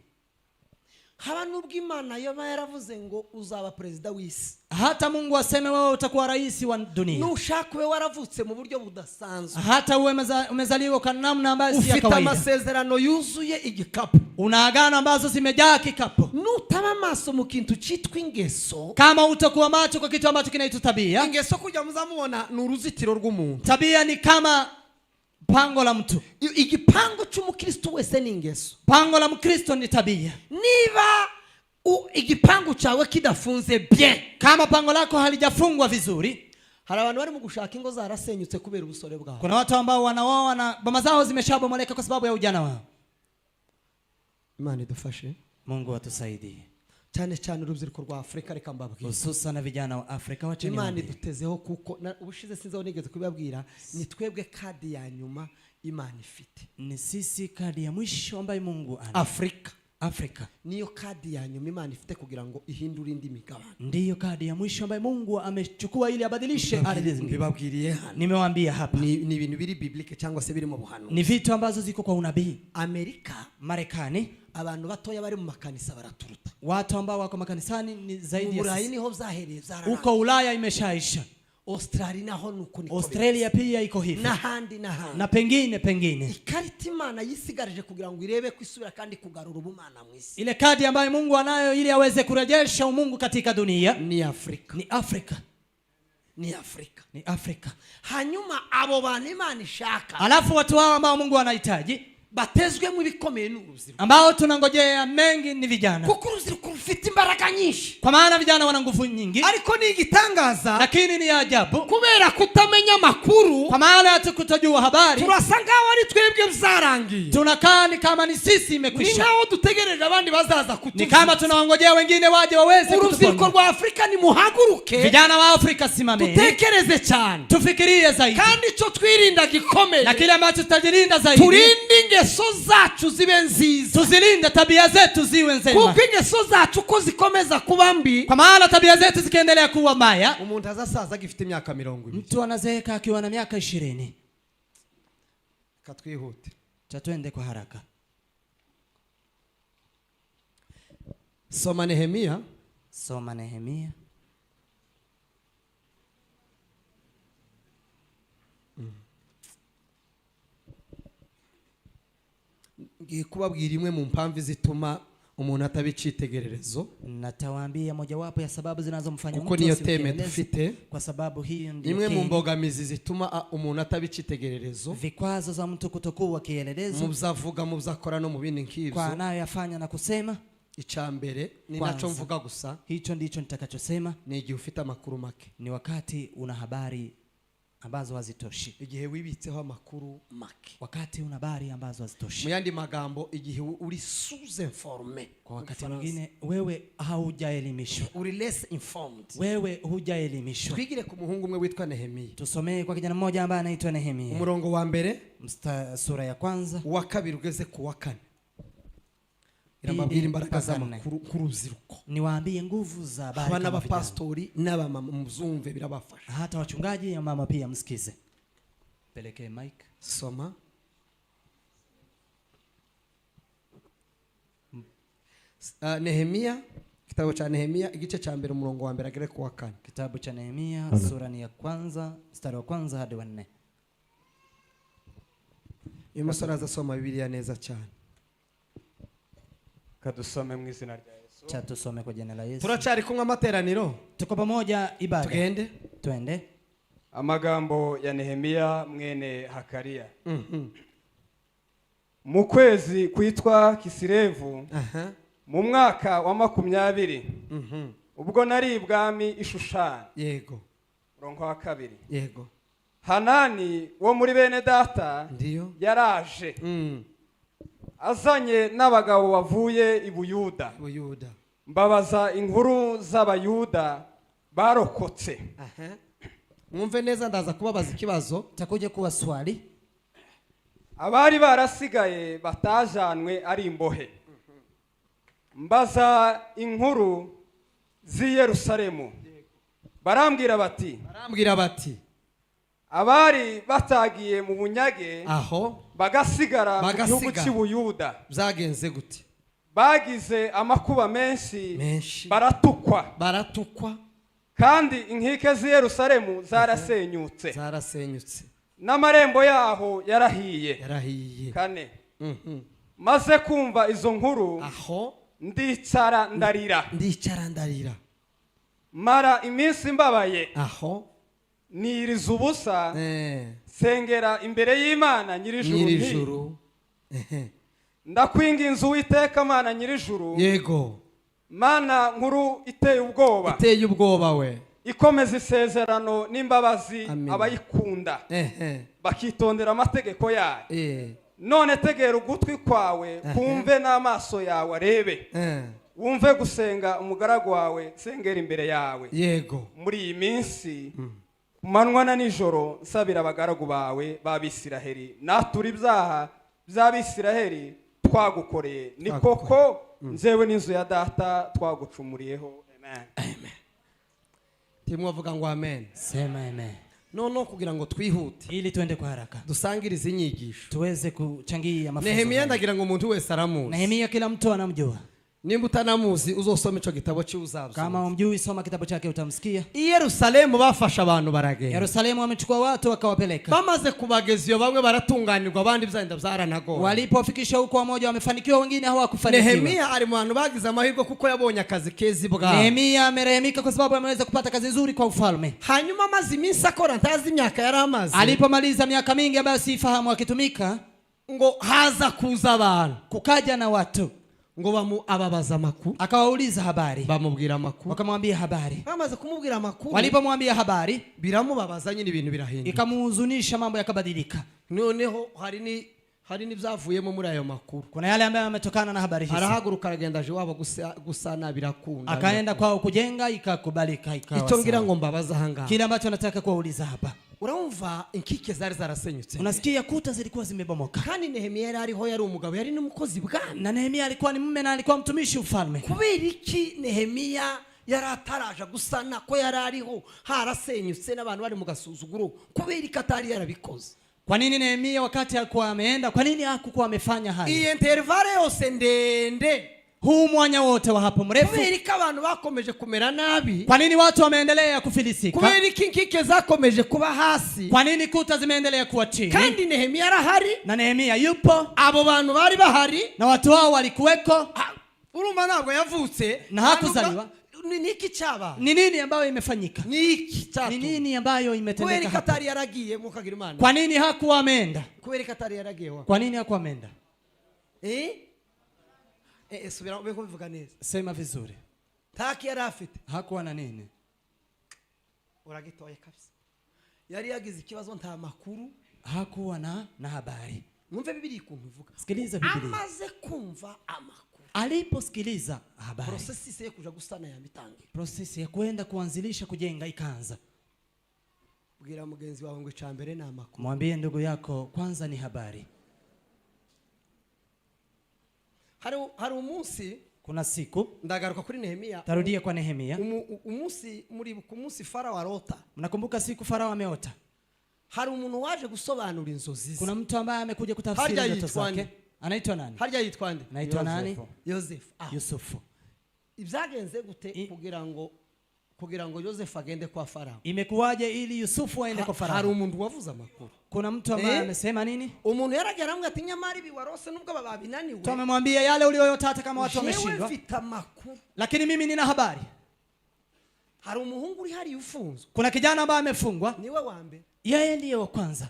Haba nubwo Imana yoba yaravuze ngo uzaba president w'isi. Hata Mungu aseme wewe utakuwa rais wa dunia. Nushaka we waravutse mu buryo budasanzwe. Hata uwe umezaliwa kwa namna ambayo si ya kawaida. Ufite amasezerano yuzuye igikapu. Una agano ambazo zimejaa kikapu. Nutaba maso mu kintu cyitwa ingeso. Kama utakuwa macho kwa kitu ambacho kinaitwa tabia. Ingeso kujya muzamubona n'uruzitiro rw'umuntu. Tabia ni kama pango la mtu. Igipango cy'umukristo wese ni ingeso. Pango la mkristo ni tabia. Niba igipango cyawe kidafunze bien, kama pango lako halijafungwa vizuri, hari abantu bari mu gushaka ingo zarasenyutse kubera ubusore bwabo. Kuna watu ambao wanaoa na boma zao zimeshabomoleka kwa sababu ya ujana wao. Imana idufashe. Mungu atusaidie. Cyane cyane urubyiruko rwa Afrika reka mbabwira. Hususan na vijana wa Afrika wacha ni. Imana idutezeho kuko ubushize sinzaho nigeze kubabwira ni twebwe kadi ya nyuma Imana ifite. Ni sisi kadi ya mwisho ambayo Mungu ana. Afrika niyo kadi ya nyuma Imana ifite kugira ngo ihindure indi migabane. Ndiyo kadi ya mwisho ambayo Mungu amechukua ili abadilishe ardhi zingine. Nibabwiriye hano. Nimewaambia hapa. Ni ibintu biri biblique cyangwa se biri mu buhanuzi. Ni vitu ambazo ziko kwa unabii. Amerika, Marekani, abantu batoya bari mu makanisa baraturuta. Watu ambao wako makanisani ni zaidi ya Ulaya niho byahereye byarara. Uko Ulaya imeshaisha. Australia naho nuko niko. Australia pia iko hivi. Na pengine. Ikarita Imana yisigarije kugira ngo irebe kwisubira kandi kugarura ubumana mu isi. Ile kadi ambayo Mungu anayo ili aweze kurejesha umungu katika dunia ni Afrika. Ni Afrika. Hanyuma abo bantu Imana ishaka. Alafu watu hao ambao Mungu anahitaji batezwe mu bikomeye n'urubyiruko. Ambao tunangojea mengi ni vijana. Kuko urubyiruko rufite imbaraga nyinshi. Kwa maana vijana wana nguvu nyingi. Ariko ni igitangaza. Lakini ni ajabu. Kubera kutamenya makuru. Kwa maana kutojua habari. Turasanga wari twebwe byarangiye. Tunakaa ni kama ni sisi imekwisha. Ni nao dutegereje abandi bazaza kutuza. Ni kama tunawangojea wengine waje waweze kutuponya. Urubyiruko rwa Afrika ni muhaguruke. Vijana wa Afrika simameni. Tutekereze cyane. Tufikirie zaidi. Kandi cyo twirinda gikomeye. Na kile ambacho tutajilinda zaidi. Turinde ingeso zacu zibe nziza. Tuzilinde tabia zetu ziwe nzema. Kuko ingeso zacu ko zikomeza kuba mbi. Kwa maana tabia zetu zikiendelea kuwa mbaya, umuntu azasaza gifite imyaka 20. Mtu anazeeka akiwa na miaka 20. Katwihute. Twende kwa haraka. Soma Nehemia. Ngiye kubabwira imwe mu mpamvu zituma umuntu atabicitegererezo. Natawaambia mojawapo ya sababu zinazomfanya mtu niyo teme dufite. Kwa sababu hiyo ndio imwe mu mbogamizi zituma umuntu atabicitegererezo. Vikwazo za mtu kutokuwa kielelezo. Muzavuga muzakora no mu bindi nk'ivyo. Kwa anayoyafanya na kusema. Icambere ni naco mvuga gusa. Hicho ndicho nitakachosema. Ni igihe ufite amakuru make. Ni wakati una habari ambazo hazitoshi. Igihe wibitseho amakuru make. Wakati una habari ambazo hazitoshi. Mu yandi magambo igihe uri sous-informé. Kwa wakati mwingine wewe haujaelimishwa. Uri less informed. Wewe hujaelimishwa. Twigire ku muhungu umwe witwa Nehemia. Tusomee kwa kijana mmoja ambaye anaitwa Nehemia. Umurongo wa mbere, sura ya kwanza, wa kabiri ugeze ku wa kane. Irambabwira imbaraga z'amakuru kurubyiruko. Niwaambie nguvu za habari. Abana ba pastori n'abamama muzumve birabafasha. Hata wachungaji na mama pia msikize. Pelekee mic. Soma. Nehemia, kitabu cha Nehemia igice cha mbere umurongo wa mbere agere ku wa kane. Kitabu cha Nehemia sura ni ya kwanza mstari wa kwanza hadi wa 4. Umusore azasoma Biblia neza cyane. Kadusome mu izina rya Yesu. Cha tusome kwa jina la Yesu. Turacari kumwe amateraniro. Tuko pamoja ibada. Twende. Amagambo ya Nehemia mwene Hakaria. Mu kwezi kwitwa Kisilevu. Mu mwaka wa 20. Ubwo nari ibwami Ishushani. Yego. Murongo wa 2. Yego. Hanani wo muri bene data ndiyo yaraje. Azanye n'abagabo bavuye i Buyuda. Mbabaza inkuru z'abayuda barokotse. Mwumve neza ndaza kubabaza ikibazo. Takuja kuwa swali. Abari barasigaye batajanwe ari imbohe. mbaza inkuru z'i Yerusalemu. Barambwira bati abari batagiye mu bunyage aho bagasigara mu gihugu cy'Ubuyuda byagenze gute? bagize amakuba menshi baratukwa kandi inkike z'i Yerusalemu zarasenyutse n'amarembo yaho yarahiye. Kane, maze kumva izo nkuru aho ndicara ndarira mara iminsi mbabaye aho niriza ubusa sengera imbere y'Imana nyirijuru. Ndakwinginze Uwiteka Mana nyirijuru, yego Mana nkuru iteye ubwoba we, ikomeza isezerano n'imbabazi abayikunda bakitondera amategeko yayo. None tegera ugutwi kwawe kumve n'amaso yawe arebe, wumve gusenga umugaragu wawe sengera imbere yawe. Yego muri iyi minsi kumanwa na nijoro nsabira abagaragu bawe b'Abisiraheli, natura ibyaha by'Abisiraheli twagukoreye, ni koko nzewe n'inzu ya data twagucumuriyeho. Amen. Timwavuga ngo amen. Sema amen. No kugira ngo twihute ili tuende kwa haraka dusangirize inyigisho tuweze kuchangia mafunzo. Nehemia ndagira ngo umuntu wese aramuzi. Nehemia kila mtu anamjua. Nimba utanamuzi uzosoma ico gitabo cy'uzabzo. Kama umjui soma kitabu chake utamsikia. Yerusalemu bafasha abantu baragenda. Yerusalemu wamechukua watu wakawapeleka. Bamaze kubageza iyo bamwe baratunganirwa abandi byanda byaranago. Walipofikisha huko wamoja wamefanikiwa wengine hawakufanikiwa. Nehemia ari mu bantu bagize amahirwe kuko yabonye akazi kezi bwa. Nehemia amerehemika kwa sababu ameweza kupata kazi nzuri kwa ufalme. Hanyuma amazi iminsi akora ntazi imyaka yaramaze. Alipomaliza miaka mingi ambayo sifahamu akitumika, ngo haza kuza abantu, kukaja na watu ngo ababaza makuru, akawauliza habari, bamubwira makuru, wakamwambia habari. Bamaze kumubwira makuru, walipomwambia habari biramubabaza nyine ibintu birahinduka, ikamuhuzunisha, mambo yakabadilika. Noneho hari n'ibyavuyemo muri ayo makuru. Kuna yale ambayo yametokana na habari hizi. Arahaguruka aragenda aje wabo gusana birakunda, akaenda kwao kujenga, ikakubalika, ikawa. Icyo ngira ngo mbabaza hanga, kile ambacho nataka kuuliza hapa, urumva inkike zari zarasenyutse, unasikia kuta zilikuwa zimebomoka, kandi Nehemia yari umugabo, yari n'umukozi bwami, na Nehemia alikuwa ni mume na alikuwa mtumishi ufalme. Kubera iki Nehemia yari ataraje gusana ko yari ariho harasenyutse n'abantu bari mu gasuzuguro? Kubera iki atari yarabikoze? Kwa nini Nehemia wakati alikuwa ameenda, kwa nini hakukuwa amefanya hayo? Iyi intervale yose ndende, huu mwanya wote wa hapo mrefu, kubera iki abantu bakomeje kumera nabi? Kwa nini watu wameendelea kufilisika? Kubera iki inkike zakomeje kuba hasi? Kwa nini kuta zimeendelea kuwa chini? Kandi Nehemia arahari, na Nehemia yupo, abo bantu bari bahari, na watu hao walikuweko. Urumva ntabwo yavutse na hakuzaliwa. Niki cyaba? Ni nini ambayo imefanyika? Niki cyatu? Ni nini ambayo imetendeka? Kubera katari yaragiye mukagira Imana. Kwa nini hakuwa ameenda? Kubera katari yaragiye wa. Kwa nini hakuwa ameenda? Subira ubeko bivuga neza. Sema vizuri. Taki yari afite. Hakuwa na nini? Uragitoye kabisa. Yari yagize ikibazo nta makuru. Hakuwa na habari. Mwumve Biblia ukuntu ivuga. Sikiliza Biblia. Amaze kumva amakuru, aliposikiliza habari, process ya kuja gusana ya mitangi, process ya kwenda kuanzilisha kujenga ikaanza. Bwira mugenzi wawe ngo icambere na amakuru. Mwambie ndugu yako kwanza ni habari. Hari umunsi, kuna siku, ndagaruka kuri Nehemia, tarudia kwa Nehemia. Umunsi muri kumunsi Farao arota. Mnakumbuka siku Farao ameota? Hari umuntu waje gusobanura inzozi. Kuna mtu ambaye amekuja kutafsiri ndoto zake. Anaitwa nani? Harya yitwa nde? Anaitwa nani? Yosef. Yusufu. Ibyagenze gute kugira ngo Yosef agende kwa Farao? Imekuwaje ili Yusufu aende kwa Farao? Hari umuntu wavuze amakuru. Kuna mtu ambaye amesema nini? Umuntu yaragera amwe ati nyamari biwarose nubwo babinaniwe. Tumemwambia yale uliyota hata kama watu wameshindwa. Mfita makuru. Lakini mimi nina habari. Hari umuhungu uri hari ufunzwe. Kuna kijana ambaye amefungwa. Niwe wambe. Yeye ndiye wa kwanza.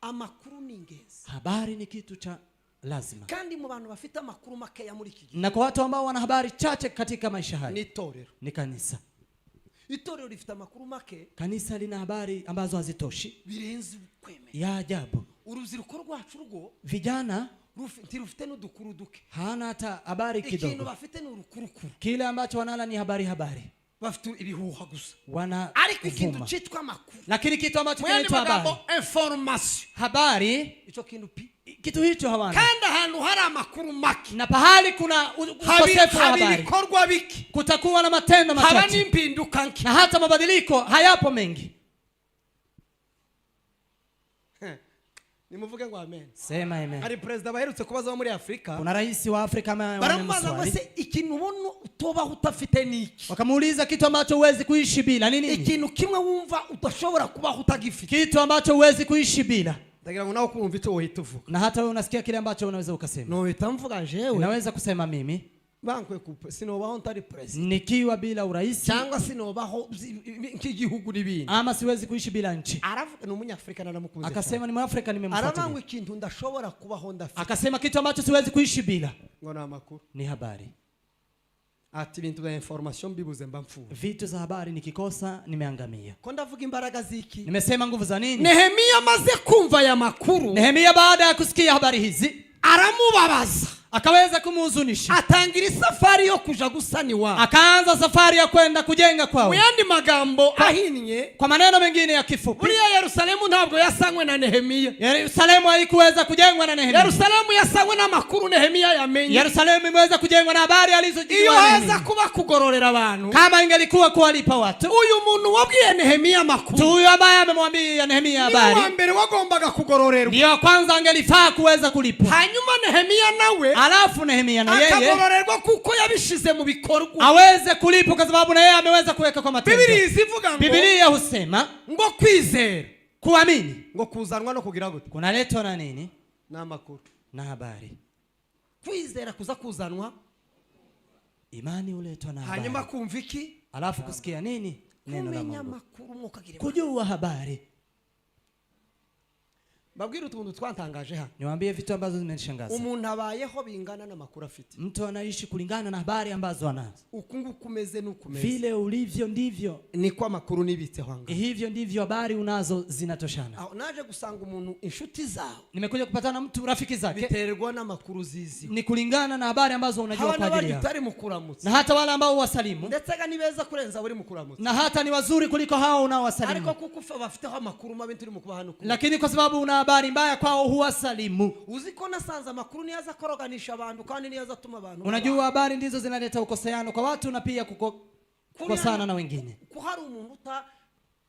Amakuru ni ingezi. Habari ni kitu cha lazima. Kandi mu bantu bafite amakuru make ya muri iki gihe, na kwa watu ambao wana habari chache katika maisha haya, ni itorero, ni kanisa. Itorero lifite amakuru make, kanisa lina habari ambazo hazitoshi, birenze ukwemera, ya ajabu. Urubyiruko rwacu rwo, vijana rufite n'udukuru duke, hana hata habari kidogo. Ikintu bafite ni urukurukuru, kile ambacho wanala ni habari. Bafite ibihuha gusa, wana ariko ikintu cyitwa amakuru, lakini kitu ambacho kinaitwa habari, information, habari, ico kintu kitu hicho hawana. Kandi ahantu hari amakuru make, na pahali kuna ukosefu wa habari, bikorwa biki, kutakuwa na matendo machache, haba n'impinduka nki, na hata mabadiliko hayapo mengi. Nimuvuge ngo amen. Sema amen. Hari president baherutse kubaza muri Afrika, kuna rais wa Afrika baramubaza ngo se ikintu ubona utoba utafite niki, wakamuuliza kitu ambacho huwezi kuishi bila ni nini. Ikintu kimwe wumva udashobora kubaho utagifite, kitu ambacho huwezi kuishi bila. Ndagira ngo nawe kumva icyo uhita uvuga, na hata wewe unasikia kile ambacho unaweza ukasema. No uhita mvuga jewe, naweza kusema mimi bankwe kupe sinobaho ntari president, nikiwa bila urais, cyangwa sinobaho nk'igihugu n'ibindi, ama siwezi kuishi bila nchi. Aravuga ni umunyafrika naramukunze, akasema ni Mwafrika nimemfuatilia. Arabangwe ikintu ndashobora kubaho ndafite, akasema kitu ambacho siwezi kuishi bila ngo na makuru ni habari. Ati bintu bya information bibuze mba mfuwe, vitu za habari nikikosa nimeangamia. Ko ndavuga imbaraga ziki, nimesema nguvu za nini. Nehemia maze kumva ya makuru, Nehemia baada ya kusikia habari hizi aramubabaza, akaweza kumuhuzunisha, atangira safari yo kuja gusani wa, akaanza safari ya kwenda kujenga kwao. Muyandi magambo ahinnye, kwa maneno mengine ya kifupi, buriya Yerusalemu ntabwo yasangwe na Nehemia. Yerusalemu haikuweza kujengwa na Nehemia. Yerusalemu yasangwe na makuru Nehemia yamenye. Yerusalemu imeweza kujengwa na habari alizojua. Iyo haza kuba kugororera abantu, kama ingelikuwa kuwalipa watu, uyu muntu wabwiye Nehemia makuru, huyu ambaye amemwambia Nehemia habari, ni wa mbere wagombaga kugororerwa, ndio kwanza angelifaa kuweza kulipwa. Hanyuma Nehemia nawe, alafu Nehemia na yeye akagororerwa kuko yabishize mu bikorwa, aweze kulipwa kwa sababu na yeye ameweza kuweka kwa matendo. Biblia izivuga ngo, Biblia husema ngo kwizera, kuamini, ngo kuzanwa no kugira gute, kunaletwa na nini? Na makuru na habari. Kwizera kuza kuzanwa, imani uletwa na habari. Hanyuma kumva iki? Alafu kusikia nini? Neno la Mungu. Kujua habari. Babwira utuntu twantangaje hano. Niwaambie vitu ambazo zimenishangaza. Umuntu abayeho bingana na makuru afite. Mtu anaishi kulingana na habari ambazo anazo. Ukungu kumeze nukumeze. Vile ulivyo ndivyo ni kwa makuru nibitse hanga. Hivyo ndivyo habari unazo zinatoshana. Naje gusanga umuntu inshuti zao. Nimekuja kupatana mtu rafiki zake. Biterwa na makuru zizi. Ni kulingana na habari ambazo unajua kwa ajili yao. Hawatari mukuramutse. Na hata wale ambao wasalimu. Ndetse nibeza kurenza buri mukuramutse. Na hata ni wazuri kuliko hao unaowasalimu. Ariko kukufa bafiteho makuru mabi turi mukubahana. Lakini kwa sababu una habari mbaya kwao huwasalimu. Uziko nasanza makuru niyaza koroganisha abantu kandi niyaza tuma abantu. Unajua habari ndizo zinaleta ukoseano kwa watu na pia kukosana na wengine. Kuhari umuntu uta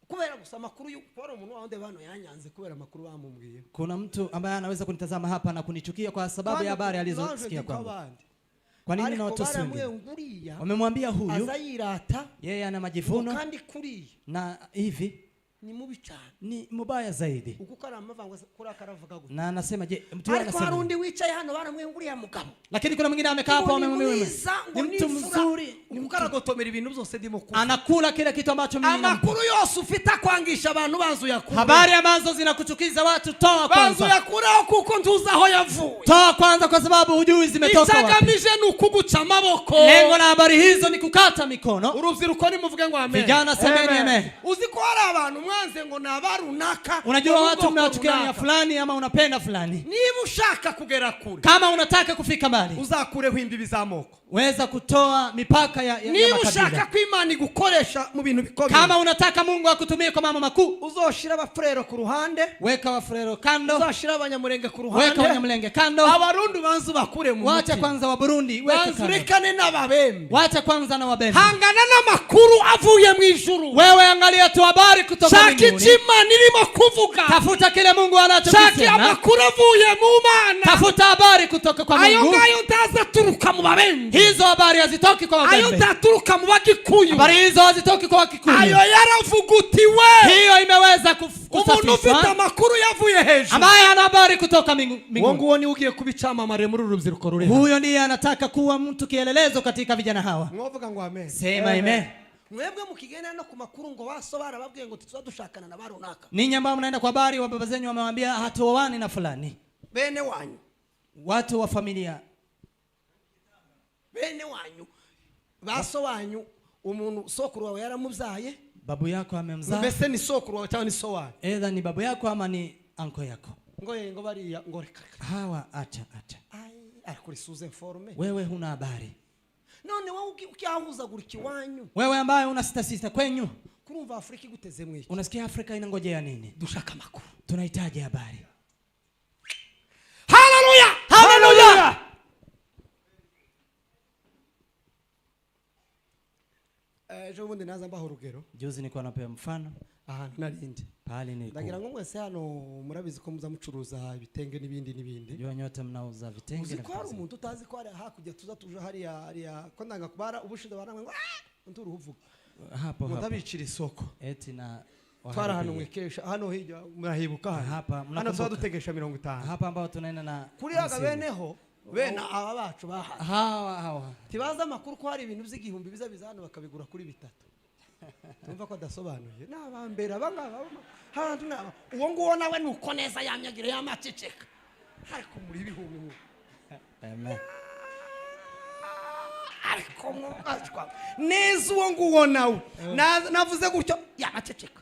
kubera gusa makuru y'ukora umuntu wande bano yanyanze kubera makuru bamubwiye. Kuna mtu ambaye anaweza kunitazama hapa na kunichukia kwa sababu ya habari alizosikia kwangu. Kwa nini na watu wengine wamemwambia huyu azayirata yeye ana majivuno kandi kuri na hivi ni mubi cyane, ni mubaya zaidi. Ukukara amavanga kuri akaravuga gusa. Na anasema je, mtu anasema kwa rundi wicaye hano baramwenguriya mugabo. Lakini kuna mwingine amekaa hapo amemwambia ni mtu mzuri, ukukara gotomera ibintu byose ndimo kufa. Anakula kile kitu ambacho mimi nampa. Amakuru yose ufita kwangisha abantu bazu yakura. Habari ambazo zinakuchukiza watu toa kwanza. Bazu yakura kuko ntuza aho yavuye. Toa kwanza kwa sababu hujui zimetoka wapi. Isagamije nukuguca amaboko. Lengo la habari hizo ni kukata mikono. Urubyiruko ni muvuge ngo amen. Vijana semeni amen. Uziko hari abantu mwanze ngo nabarunaka. Unajua watu mnachukia fulani ama unapenda fulani. Niba ushaka kugera kure, kama unataka kufika mbali, uzakureho imbibi z'amoko. Weza kutoa mipaka ya makabila. Niba ushaka kwimana gukoresha mu bintu bikomeye, kama unataka Mungu akutumie kwa mambo makuu, uzoshira abafrero ku ruhande, weka wafrero kando, uzoshira abanyamurenge ku ruhande, weka abanyamurenge kando, abarundi banzu bakure mu wacha kwanza wa Burundi weka kando, bazurikane n'ababembe, wacha kwanza na wabembe. Hangana na makuru avuye mu ijuru. Wewe angalia tu habari kutoka mbinguni. Shaki chima nilimo kuvuga, tafuta kile Mungu anachokisema. Shaki amakuru avuye mu Mana, tafuta habari kutoka kwa Mungu. Ayo ngayo ndaza turuka mu babembe. Hizo habari hazitoki kwa wabembe. Ayo ndaturuka mu bagikuyu. Habari hizo hazitoki kwa Wakikuyu. Ayo yaravugutiwe. Hiyo imeweza kusafishwa. Umuntu ufite amakuru yavuye hejuru, ambaye ana habari kutoka mbinguni. Wongo ni ugiye kubicamamare muri urubyiruko ruri. Huyo ndiye anataka kuwa mtu kielelezo katika vijana hawa. Mwovuga ngo amen. Sema amen. Mwebwe mukigenda no ku makuru ngo wasobara babwiye ngo tuzadushakana na barunaka. Ninyi ambao mnaenda kwa habari wa baba zenyu wamewaambia hatuoani na fulani. Bene wanyu, watu wa familia, bene wanyu, baso wanyu, umuntu sokuru wawe yaramubyaye, babu yako amemzaa. Mbese ni sokuru wawe cyangwa ni so wawe? Either ni babu yako ama ni anko yako. Ngo bariya ngo reka. Hawa acha. Kuri suze forme. Wewe huna habari. None wewe ukiahuzaguriki wanyu. Wewe ambaye una sita kwenyu. Kurumva Afrika iguteze mwiki. Unasikia Afrika inangojea nini? Dushaka makuru. Tunahitaji habari. ejo bundi naza mbaho urugero. Juzi nilikuwa napea mfano. Narindi. Pale niko. Ndagira ngo mwese hano murabizi ko muza mucuruza ibitenge n'ibindi. Jua nyote mnauza vitenge na kwa umuntu utazi ko ari hakujya tuza tuje hariya ko ndanga kubara ubushize baramwe nduru uvuga. Hapo Mutabicira isoko. Eti na twara hano mwekesha hano hirya murahibuka hapa hano tuza dutegesha 50. Hapa ambao tunaenda na kuri yaga beneho bena aba bacu baha. Hawa. Tibaza amakuru ko hari ibintu by'igihumbi biza bizano bakabigura kuri bitatu. Tumva ko dasobanuye n'abambera abangaba hantu naba uwo nguwo nawe nuko neza yamyagire y'amaceceka ariko muri bihumbi amen ariko mwashwa neza uwo nguwo nawe navuze gutyo y'amaceceka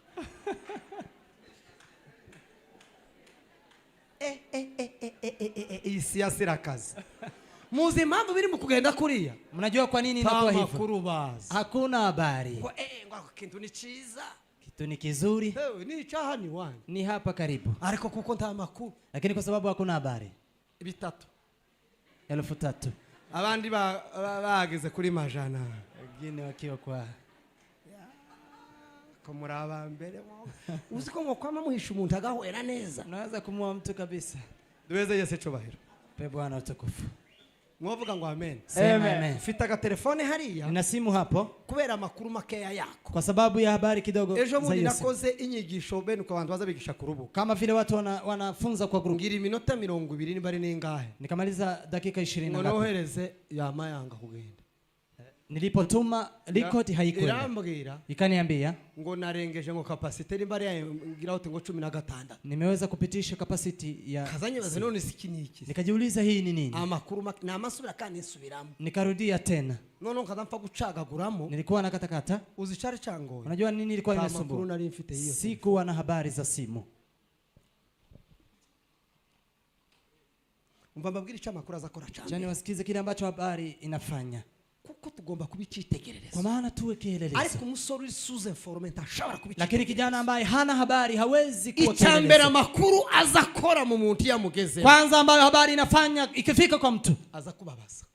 isi yasirakaza muzi impamvu biri mu kugenda kuriya. Mnajua kwa nini inakuwa hivyo? Kurubaza Hakuna habari. Ngo kintu ni ciza, kitu ni kizuri. Ni chaha ni wani. Ni hapa karibu. Ariko kuko nta makuru. Lakini kwa sababu hakuna habari. 3,000. Abandi bageze kuri majana. Wengine wakiwa kwa kumuraba mbere uzi ko ngokwama muhisha umuntu agahwera neza. Unaweza kumua mtu kabisa. Duweze Yesu cubahiro. Pe Bwana utukufu. Mwavuga ngo amen. Amen. Fitaga telefone hariya. Nina simu hapo. Kubera amakuru makeya yako. Kwa sababu ya habari kidogo. Ejo muri nakoze inyigisho bene kwa bantu bazabigisha ku rubuga. Kama vile watu wanafunza kwa group. Ngira iminota 20 ni bari ningahe. Nikamaliza dakika 20 ngapi. Nohereze yamayanga kugenda. Nilipotuma record haikwenda. Irambwira. Ikaniambia ngo narengeje ngo capacity nimbari ngira hote ngo 16. Nimeweza kupitisha capacity ya kazanye baze none sikiniki. Nikajiuliza hii ni nini? Amakuru na amasubira kandi nsubiramo. Nikarudia tena. None nkadamfa gucagaguramo. Nilikuwa nakatakata. Uzicare changoye. Unajua nini ilikuwa inasumbua? Amakuru nari mfite hiyo. Sikuwa na habari za simu. Mbambabwira ica amakuru azakora cyane. Jani wasikize kile ambacho habari inafanya. Kuko tugomba kubicitegerereza. Kwa maana tuwe kielelezo. Ariko umusore suze informant ashobora kubicitegereza. Lakini kijana ambaye hana habari hawezi kuwa kielelezo. Icyambera makuru azakora mu muntu yamugeze. Kwanza ambayo habari inafanya ikifika kwa mtu azakubabaza.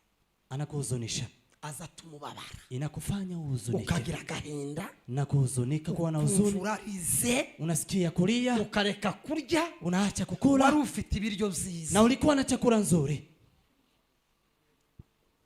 Anakuhuzunisha. Azatumubabara. Inakufanya uhuzunike. Ukagira gahinda. Na kuhuzunika kuwa na huzuni. Unasikia kulia. Ukareka kurya. Unaacha kukula. Wari ufite ibiryo byiza. Na ulikuwa na chakula nzuri.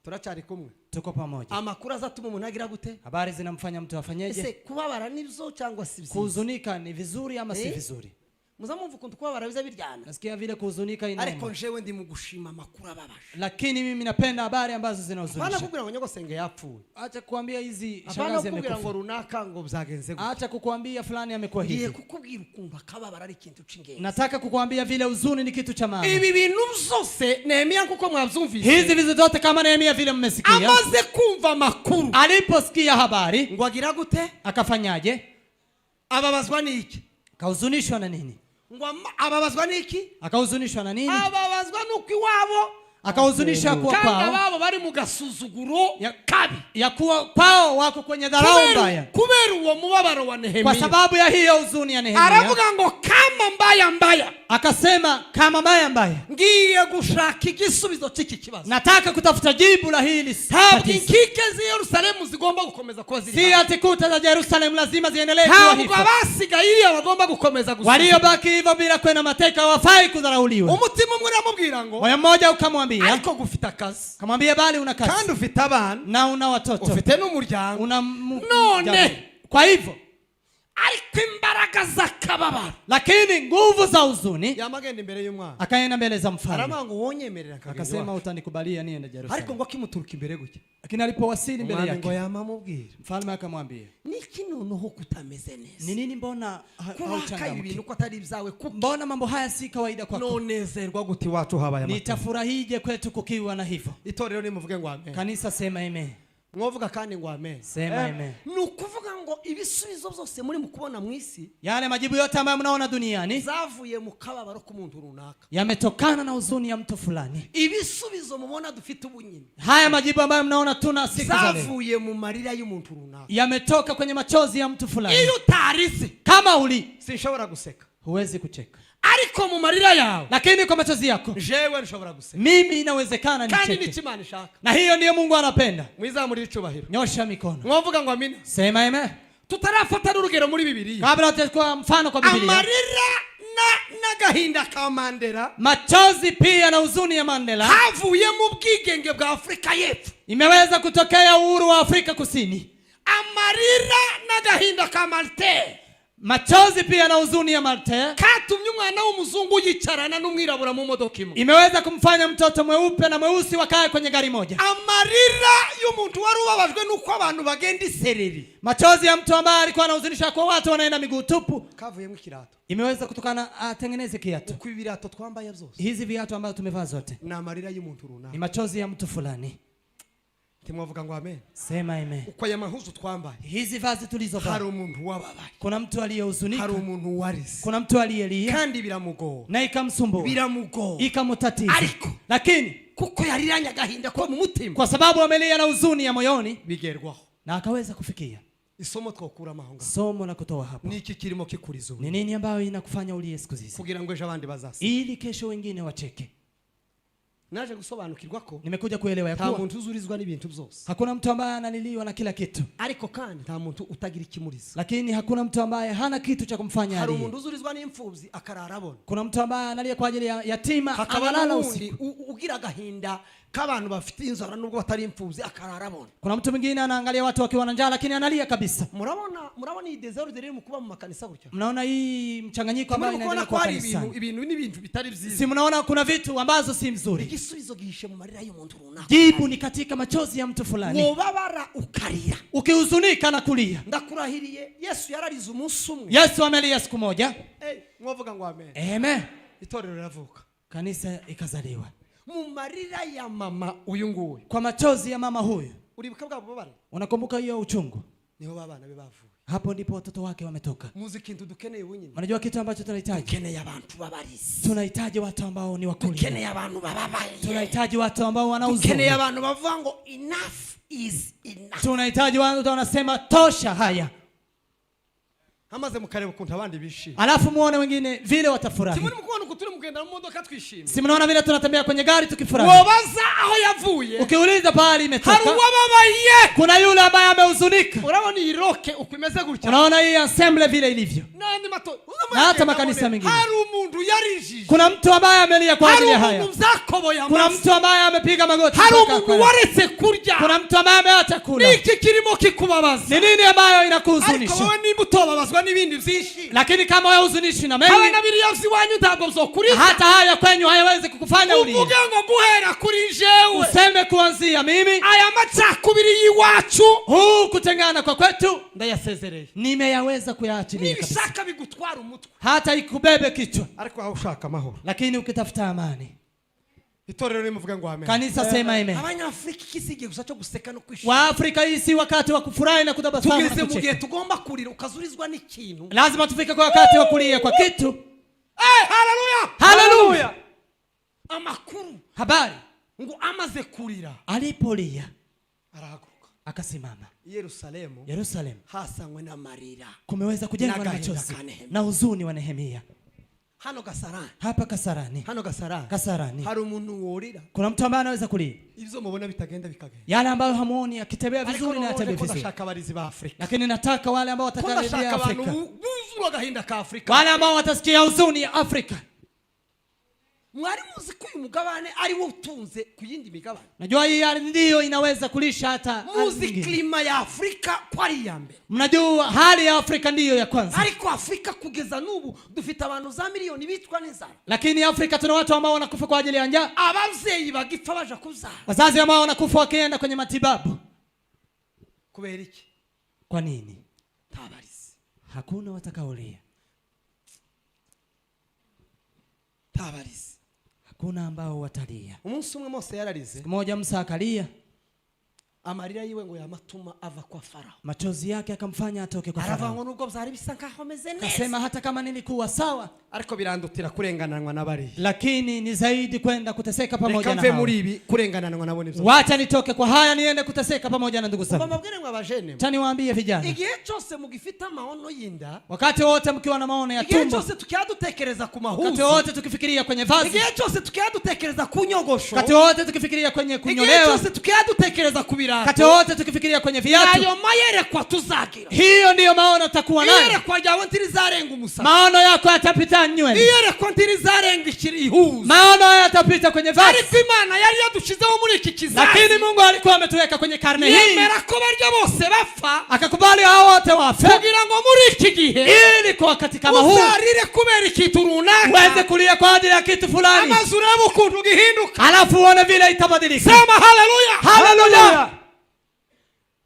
Turacari kumwe. Tuko pamoja. Amakuru azatuma umuntu agira gute? Habari zinamfanya mtu afanyeje? Ese kubabara nibyo cyangwa si byiza? Kuhuzunika ni vizuri ama si vizuri? Muzamumva ukuntu kubabara biza biryana. Nasikia vile kuhuzunika inauma. Ariko njewe ndi mu gushima makuru ababaje. Lakini mimi napenda habari ambazo zinahuzunisha. Bana kugira ngo nyogosenge yapfuye. Acha kukuambia hizi shangazi amekufa. Ngo runaka ngo byagenze gute. Acha kukuambia fulani amekuwa hivi. Ndiye kukubwira ukuntu akababara ari ikintu cingenzi. Nataka kukuambia vile huzuni ni kitu cha maana. Ibi bintu byose Nehemia kuko mwabyumvise. Hizi vitu zote kama Nehemia vile mmesikia. Amaze kumva makuru. Aliposikia habari, ngo agira gute? Akafanyaje? Ababazwa niki? Kahuzunishwa na nini? Ngo ababazwa niki? Akahuzunishwa na nini? Ababazwa nuko iwabo akahuzunisha kuwa kwao. Kanga babo bari mu gasuzuguro kabi. Ya kuwa kwao wako kwenye dharau mbaya. Kubera uwo mubabaro wa Nehemia. Kwa sababu ya hiyo huzuni ya Nehemia. Aravuga ngo kama mbaya. Akasema kama mbaya. Ngiye gushaka igisubizo cy'iki kibazo. Nataka kutafuta jibu la hili. Ntabwo inkike zi Yerusalemu zigomba gukomeza kuba ziri. Si ati kuta za Yerusalemu lazima ziendelee kuwa hivyo. Ntabwo abasigaye bagomba gukomeza gusa. Waliobaki hivyo bila kwenda mateka hawafai kudharauliwa. Umutima umwe uramubwira ngo. Moyo mmoja ukamwambia. Ariko gufita kazi. Kamwambia bali una kazi. Kandi ufite abana. Na una watoto. Ufite n'umuryango. None. Kwa hivyo. Ariko imbaraga zakababara. Lakini nguvu za huzuni. Yamagenda imbere y'umwana. Akaenda mbele za mfalme. Aramango wonyemerera kagenda. Akasema utanikubalia niende Yerusalemu. Ariko ngo kimuturuka imbere gutya. Lakini alipowasili mbele yake. Ngo yamamubwira. Mfalme akamwambia. Niki noneho kutameze neza. Ni nini mbona hauchangamki? Ibintu ko atari byawe kuko. Mbona mambo haya si kawaida kwako? Nonezerwa guti wacu habaye amata. Nitafurahije kwetu kukiwa na hivyo. Itorero nimuvuge ngo amen. Kanisa sema amen. Mwovuga kandi ngo amen. Sema amen. Nukuvuga ngo ibisubizo byose muri mukubona mwisi. Yale majibu yote ambayo mnaona duniani. Zavuye mu kababaro k'umuntu runaka. Yametokana na huzuni ya mtu fulani. Ibisubizo mubona dufite ubunyine. Haya majibu ambayo mnaona tuna siku za leo. Zavuye mu marira y'umuntu runaka. Yametoka kwenye machozi ya mtu fulani. Iyo tarisi. Kama uli. Sinshobora guseka. Huwezi kucheka. Ariko ariko mu marira yawe, lakini kwa machozi yako jewe nshobora guseka. Mimi inawezekana nicheke. Kandi nichimana ishaka. Na hiyo ndiyo Mungu anapenda. Mwizamurira icubahiro. Nyosha mikono. Mwavuga ngo amina. Sema amen. Tutarafata n'urugero muri Bibiliya. Kabla tutakuwa mfano kwa Biblia. Amarira na gahinda ka Mandela, machozi pia na huzuni ya Mandela havuye mu bwigenge bwa Afrika y'Epfo, imeweza kutokea uhuru wa Afrika Kusini. Amarira na gahinda ka Martin, machozi pia na huzuni ya Martin katumye umwana w'umuzungu yicarana n'umwirabura mu modoka imwe, imeweza kumfanya mtoto mweupe na mweusi wakae kwenye gari moja. Amarira y'umuntu wari ubabajwe nuko abantu bagenda isereri, machozi ya mtu ambaye alikuwa anahuzunisha kwa watu wanaenda miguu tupu, kavuyemo ikirato, imeweza kutokana atengeneze kiatu. Uko ibirato twambaye byose, hizi viatu ambazo tumevaa zote na amarira y'umuntu runaka, ni machozi ya mtu fulani. Timwavuga ngo amen. Sema amen. Uko ya mahuzu twambaye, hizi vazi tulizovaa, hari umuntu wababaye, kuna mtu aliyehuzunika, hari umuntu warize, kuna mtu aliyelia, kandi biramugo na ikamsumbua, biramugo ikamutatiza, ariko lakini kuko yariranya gahinda ko mu mutima, kwa sababu amelia na huzuni ya moyoni, bigerwaho na akaweza kufikia. Isomo twokura mahonga, somo la kutoa hapo ni iki kirimo kikurizo, ni nini ambayo inakufanya ulie siku hizi, kugira ngo ejo abandi bazasa, ili kesho wengine wacheke. Naje gusobanukirwa ko nimekuja kuelewa ya kuwa kuwa nta muntu uzurizwa n'ibintu byose, hakuna mtu ambaye analiliwa na kila kitu, ariko kandi nta muntu utagira ikimuriza, lakini hakuna mtu ambaye hana kitu cha kumfanya hari alie. umuntu uzurizwa n'imfubyi akarara abona, kuna mtu ambaye analia kwa ajili ya yatima analala usiku, ugira gahinda k'abantu bafite inzara nubwo batari imfubyi akarara abona, kuna mtu mwingine anaangalia watu wakiwa na njaa lakini analia kabisa. Murabona iyi desordre iri mu kuba mu makanisa gutya, mnaona hii mchanganyiko ambao inaendelea kwa kanisa, ibintu n'ibintu bitari byiza, si mnaona kuna vitu ambazo si mzuri. Igisubizo gihishe mu marira y'umuntu runaka, jibu ni katika machozi ya mtu fulani. Wobabara ukarira, ukihuzunika na kulia. Ndakurahiriye Yesu yararize umunsi umwe, Yesu amelia siku moja. Mwavuga ngo amen. Amen. Itorero riravuka, kanisa ikazaliwa mu marira ya mama uyu nguyu, kwa machozi ya mama huyu. Uribuka bwa bubabare, unakumbuka hiyo uchungu? Niho babana be bavuye, hapo ndipo watoto wake wametoka. Muzi kintu dukeneye ubunyine, unajua kitu ambacho tunahitaji? Dukeneye abantu babarizi, tunahitaji watu ambao ni wakweli, dukeneye abantu bababaye, tunahitaji watu ambao wana huzuni, dukeneye abantu bavuga ngo enough is enough, tunahitaji watu wanasema tosha haya. Hamaze mukareba ukuntu abandi bishimye, alafu muone wengine vile watafurahi. Simoni mukubona uko turi mugenda mu modoka twishimye, si mnaona vile tunatembea kwenye gari tukifurahi. Wobaza aho yavuye, ukiuliza pahali imetoka, hari uwababaye, kuna yule ambaye amehuzunika. Urabona iyi roke uko imeze gutya, unaona hii ensemble vile ilivyo, nani mato na hata makanisa mengine. Hari umuntu yarijije, kuna mtu ambaye amelia kwa ajili ya haya, hari umuntu zakoboye amaso, kuna mtu ambaye amepiga magoti, hari umuntu waretse kurya, kuna mtu ambaye ameacha kula. Niki kirimo kikubabaza? Ni nini ambayo inakuhuzunisha? Ariko wewe ni mutobabazwa n'ibindi byinshi, lakini kama wewe huzunishwi na mengi, hawe na biriya vyiwanyu ntabwo bzokurika, hata haya kwenyu hayawezi kukufanya ulie. Uvuge ngo guhera kuri jewe, useme kuanzia mimi, aya macakubiri yiwacu, huu kutengana kwa kwetu ndayasezereye, nimeyaweza kuyaachilia kabisa. Nibishaka bigutwara umutwe, hata ikubebe kichwa, ariko aho ushaka amahoro, lakini ukitafuta amani. Itorero nimuvuga ngo amen. Kanisa sema amen. Abanyafrika ikisige gusa cyo guseka no kwishima. Wa Afrika hii si wakati wa kufurahi na kutabasamu na kucheka. Tugeze mu gihe tugomba kurira ukazurizwa n'ikintu. Lazima tufike kwa wakati wa kulia kwa kitu. Haleluya! Haleluya! Amakuru, habari, ngo amaze kurira, alipolia arahaguruka, akasimama. Yerusalemu hasangwe na marira, kumeweza kujengwa na machozi na huzuni wa Nehemia. Hano Kasarani, hapa Kasarani, Kasarani hari umuntu worira, kuna mtu ambaye anaweza kulia. Ibyo mubona bitagenda bikagenda, yale ambayo hamuoni akitembea vizuri na atembea vizuri. Ndashaka barizi ba Afrika, lakini nataka wale ambao watakalia Afrika, buzuru gahinda ka Afrika, wale ambao watasikia huzuni ya Afrika. Mwari muzi ko uyu mugabane ari wo utunze ku yindi migabane. Najua hii ndio inaweza kulisha hata muzi klima ya Afrika kwa ari ya mbere. Mnajua hali ya Afrika ndiyo ya kwanza. Ariko Afrika kugeza n'ubu dufite abantu za miliyoni bitwa n'inzara. Lakini Afrika tuna watu ambao wanakufa kwa ajili ya njaa. Abavyeyi bagipfa baje kuzara. Wazazi ambao wanakufa wakienda kwenye matibabu. Kubera iki? Kwa nini? Tabarizi. Hakuna watakaolia. Tabarizi. Hakuna ambao watalia. Umunsi umwe Mose yararize. Siku moja Musa akalia. amarira yiwe ngo yamatuma ava kwa Farao. Machozi yake akamfanya atoke kwa Farao. Aravango nubwo byari bisa nkaho meze neza. Akasema hata kama nilikuwa sawa, ariko birandutira kurengananwa nabari. Lakini ni zaidi kwenda kuteseka pamoja na hao. muri ibi kurengananwa nabo nivyo. Wacha nitoke kwa haya niende kuteseka pamoja na ndugu zangu. Mbabwire ngo abajene. Tani waambie vijana. Igihe cyose mugifita maono yinda. Wakati wote mkiwa na maono ya tumbo. Igihe cyose tukiadutekereza ku mahuzu. Wakati wote tukifikiria kwenye vazi. Igihe cyose tukiadutekereza ku nyogosho. Wakati wote tukifikiria kwenye kunyolewa. Igihe cyose tukiadutekereza ku birako. Wakati wote tukifikiria kwenye viatu. Ayo mayere kwa tuzagira. Hiyo ndiyo maono takuwa nayo. Iyere kwa jawo ntirizarenga umusa. Maono yako yatapita nywele. Iyere kwa ntirizarenga ihuzu. Maono yatapita kwenye vazi. Ariko Imana yari yadushizeho muri iki kizazi. Lakini Mungu alikuwa ametuweka kwenye karne hii. Yemera ko barya bose bapfa. Akakubali hao wote wafe. Kugira ngo muri iki gihe. Ili kwa katika huu. Uzarire kubera ikintu runaka. Uweze kulia kwa ajili ya kitu fulani. Amazuru yabo kuntu gihinduka. Alafu uone vile itabadilika. Sema haleluya. Haleluya.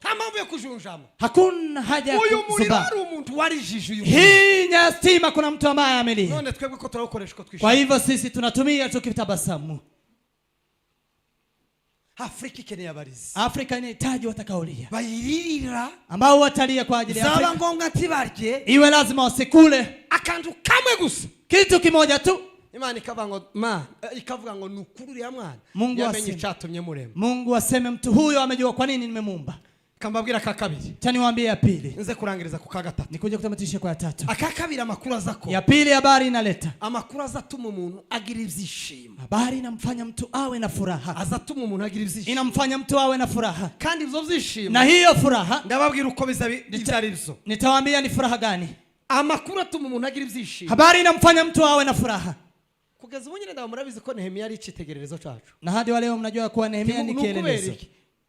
Hamambo ya kujunjama. Hakuna haja ya kuzuba. Uyu muri ari umuntu warijije uyu. Hii nyastima kuna mtu ambaye amelia. None twebwe ko turakoreshwa twishima. Kwa hivyo sisi tunatumia tukitabasamu. Afrika ikeneye abarizi. Afrika inahitaji watakaolia. Bayiririra ambao watalia kwa ajili ya Afrika. Zaba ngonga ntibarye. Iwe lazima wasikule akantu kamwe gusa. Kitu kimoja tu. Imana ikavuga ngo nukuri ya mwana. Mungu yamenye cyatumye murema. Mungu aseme mtu huyo amejua kwa nini nimemuumba. Kambabwira kakabiri. Tani waambie ya pili. Nze kurangiriza ku kagatatu. Nikuje kutamatisha kwa ya tatu. Akakabira amakuru azako. Ya pili habari inaleta. Amakuru azatuma umuntu agira ivyishimo. Habari inamfanya mtu awe na furaha. Azatuma umuntu agira ivyishimo. Inamfanya mtu awe na furaha. Kandi ivyo vyishimo. Na hiyo furaha ndababwira uko bizaribyo. Nitawaambia ni furaha gani? Amakuru atuma umuntu agira ivyishimo. Habari inamfanya mtu awe na furaha. Kugeza ubu nyine ndamurabizi ko Nehemia ari icitegererezo cyacu. Na hadi wa leo mnajua kuwa Nehemia ni kielelezo.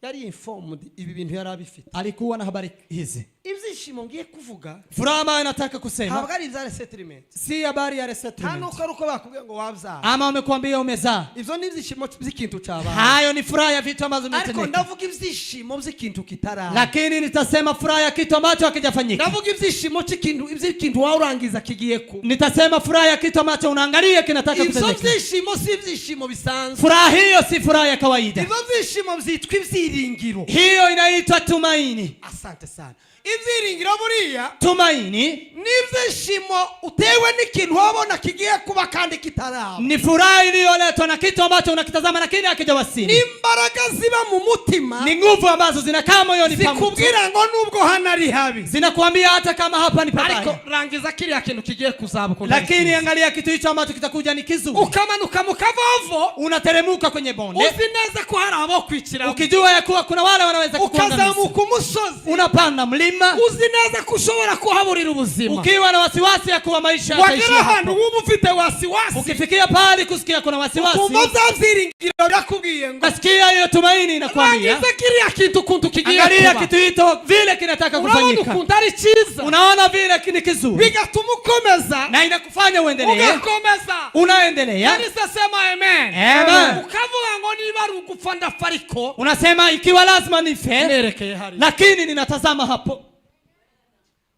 Yari informed ibi bintu yari abifite. Alikuwa na habari hizi. Ivyishimo ngiye kuvuga. Furaha ambayo nataka kusema. Habari za resettlement. Si habari ya resettlement. Hano uko bakubwiye ngo wabza. Ama wamekuambia umezaa. Ivyo ni ivyishimo by'ikintu cyaba. Hayo ni furaha ya vitu ambazo vimetendeka. Ariko ndavuga ivyishimo by'ikintu kitara. Lakini nitasema furaha ya kitu ambacho hakijafanyika. Ndavuga ivyishimo cy'ikintu waurangiza kigiye ku. Nitasema furaha ya kitu ambacho unaangalia kinataka kutendeka. Ivyo vyishimo si ivyishimo bisanzwe. Furaha hiyo si furaha ya kawaida. Ivyo vyishimo byitwa ivyiringiro. Hiyo inaitwa tumaini. Asante sana. Ivyiringiro buriya tumaini n'ivyishimo utewe n'ikintu wabona kigiye kuba kandi kitaraba. Ni furaha iliyoletwa na kitu ambacho unakitazama lakini hakijawasili. Ni imbaraga ziba mu mutima. Ni nguvu ambazo zinakaa moyoni pa mtu. Zikubwira ngo nubwo hanari habi. Zinakuambia hata kama hapa ni pabaya. Ariko rangiza kiriya kintu kigiye kuzabuka. Lakini angalia kitu hicho ambacho kitakuja ni kizuri. Ukamanuka mukavovo, unateremuka kwenye bonde. Uzi neza ko hari abo kwikira. Ukijua ya kuwa kuna wale wanaweza kukuangamiza. Ukazamuka umusozi. Unapanda mlima. Uzi neza kushobora kuhaburira ubuzima. Ukiwa na wasiwasi ya kuwa maisha yataishia hapo. Wagira wumva ufite wasiwasi. Ukifikia pale kusikia kuna wasiwasi. Umuzavyiringiro yakubwiye ngo. Nasikia hiyo tumaini inakwambia. Rangiza kiriya kintu kuntu kigiye kuba. Angalia kitu hicho vile kinataka kufanyika. Unaona ari cyiza. Unaona vile ni kizuri. Bigatuma ukomeza. Na inakufanya uendelee. Ugakomeza. Unaendelea. Kanisa sema amen. Amen. Ukavuga ngo niba ari ugupfa ndafariko. Unasema ikiwa lazima nife. Nerekeye hari. Lakini ninatazama hapo.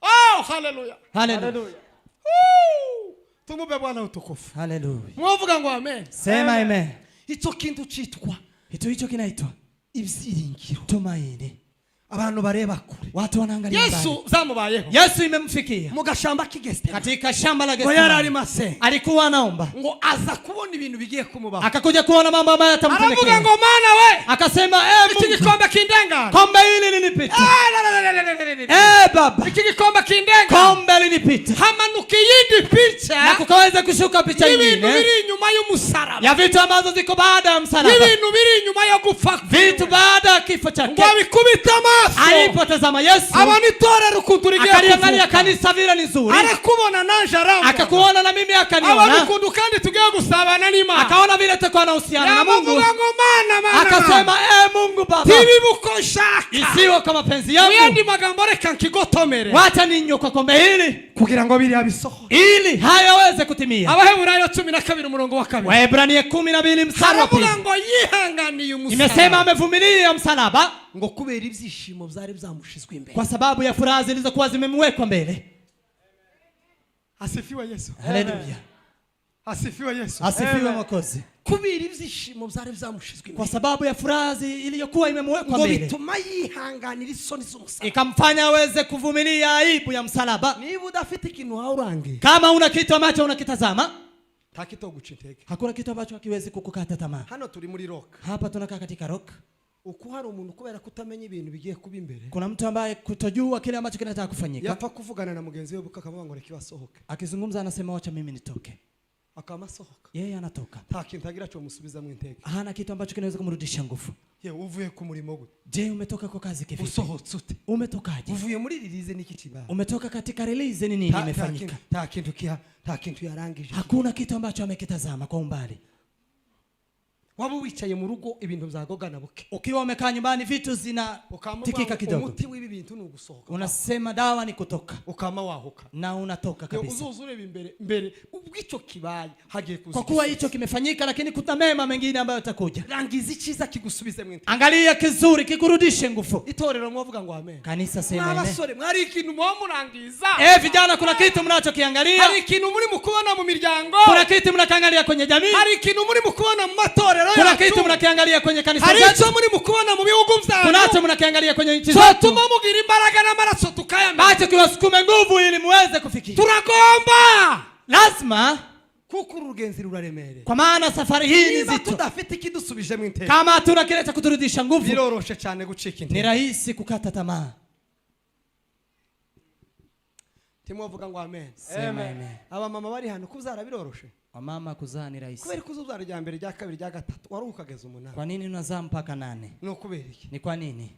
Oh, hallelujah. Hallelujah. Tumupe Bwana utukufu. Hallelujah. Mwavuga ngo amen. Sema amen. Icyo kintu cyitwa. Ito hicho kinaitwa ibyiringiro. Tumaini. Abantu bareba kure. Watu wanaangalia mbali. Yesu zamubayeho. Yesu imemfikia. Mu gashamba k'Getsemane. Katika shamba la Getsemane. Ngo yarari mase. Alikuwa anaomba. Ngo aza kubona ibintu bigiye kumubaho. Akakuja kuona mambo ambayo yatamtendekea. Aravuga ngo mana we. Akasema Mungu. Iki gikombe kindengana. Kombe hili linipita. Baba. Iki gikombe kindengana. Kombe linipita. Hamanuka yindi picha. Na kukaweza kushuka picha nyingine. Ibintu biri nyuma y'umusaraba. Ya vitu ambazo ziko baada ya msalaba. Ibintu biri nyuma yo gupfa. Vitu baada ya kifo chake. Ngo bikubita amaso. Alipotazama Yesu. Abanitorera ukuntu rigiye kuvuka. Akaliangalia kanisa vile ni nzuri. Arakubona nanje aramba. Akakuona na mimi akaniona. Abanikundu kandi tugiye gusabana n'Imana. Akaona vile tutakuwa na uhusiano na Mungu. Mana. Akasema Mungu Baba. Tibibuko shaka. Isiwe kwa mapenzi yangu. Uyandi magambo reka nkigotomere. Wacha ninyo kwa kombe hili. Kugira ngo biri abisoho. Ili hayaweze kutimia. Abaheburayo 12 umurongo wa 2. Waebrania 12 mstari wa 2. Ngo yihanganiye umusaraba. Imesema amevumilia msalaba. Ngo kubera ibyishimo byari byamushizwe imbere. Kwa sababu ya furaha zilizokuwa zimemwekwa mbele. Asifiwe Yesu. Haleluya. Asifiwe Yesu. Asifiwe Mwokozi. Kubira ibyishimo byari byamushizwe Kwa sababu ya furaha iliyokuwa imemwekwa mbele. Ngo bituma yihanganira isoni z'umusaraba. Ikamfanya aweze kuvumilia aibu ya msalaba. Niba udafite ikintu haurangi. Kama una kitu ambacho unakitazama, takitoguca intege. hakuna kitu ambacho hakiwezi kukukata tamaa. Hano turi muri rock. Hapa tunakaa katika rock. Uko hari umuntu kubera kutamenya ibintu bigiye kuba imbere. Kuna mtu ambaye kutojua kile ambacho kinataka kufanyika. Yapfa kuvugana na mugenzi we bukavuga ngo reka basohoke. Akizungumza anasema acha mimi nitoke. Akamasohoka. Yeye anatoka. Nta kintu agira cyo musubiza mu intege. Hana kitu ambacho kinaweza kumrudisha nguvu. Ye uvuye ku murimo gute? Je, umetoka kwa kazi kivipi? Usohotse ute? Umetokaje? Uvuye muri release niki kibaya? Umetoka katika release ni nini imefanyika? Nta kintu yarangije. Hakuna kitu ambacho amekitazama kwa umbali. Waba wicaye mu rugo ibintu byagogana buke. Ukiwa umekaa nyumbani vitu tikika kidogo. Umuti w'ibi bintu ni ugusohoka. Unasema dawa ni kutoka. Ukama wahuka. Na unatoka kabisa. Uzuzureba imbere ubwico kibaye hagiye kuzi. Kwa kuwa hicho kimefanyika lakini kuna mema mengine ambayo yatakuja. Rangiza icyiza kigusubize mu intege. Angalia kizuri kikurudishe nguvu. Itorero mwavuga ngo amen. Kanisa sema amen. Abasore mwari ikintu mwamurangiza. Vijana kuna kitu mnachokiangalia. Hari ikintu muri mukubona mu miryango. Kuna kitu mnakangalia kwenye jamii. Hari ikintu muri mukubona mu matorero yacu. Kuna kitu mnakiangalia kwenye kanisa zetu. Hari ico muri mukubona mu bihugu byanyu. Kuna kitu mnakiangalia kwenye nchi zetu. Tuma mugira imbaraga n'amaraso tukayamba. Acha kiwasukume nguvu ili muweze kufikia. Turagomba. Lazima kuko urugenzi ruraremere. Kwa maana safari hii ni nzito. Tudafite ikidusubije mu intege. Kama hatuna kile cha kuturudisha nguvu. Biroroshe cyane gucika intege. Ni rahisi kukata tamaa. Timovuga ngo amen. Amen. Aba mama bari hano kuzara biroroshe. Mama kuzaa ni rahisi. Kubera kuzuzara rya mbere rya kabiri rya gatatu wari ukageza 8. Kwa nini unazaa mpaka 8? No kubera iki? Ni kwa nini?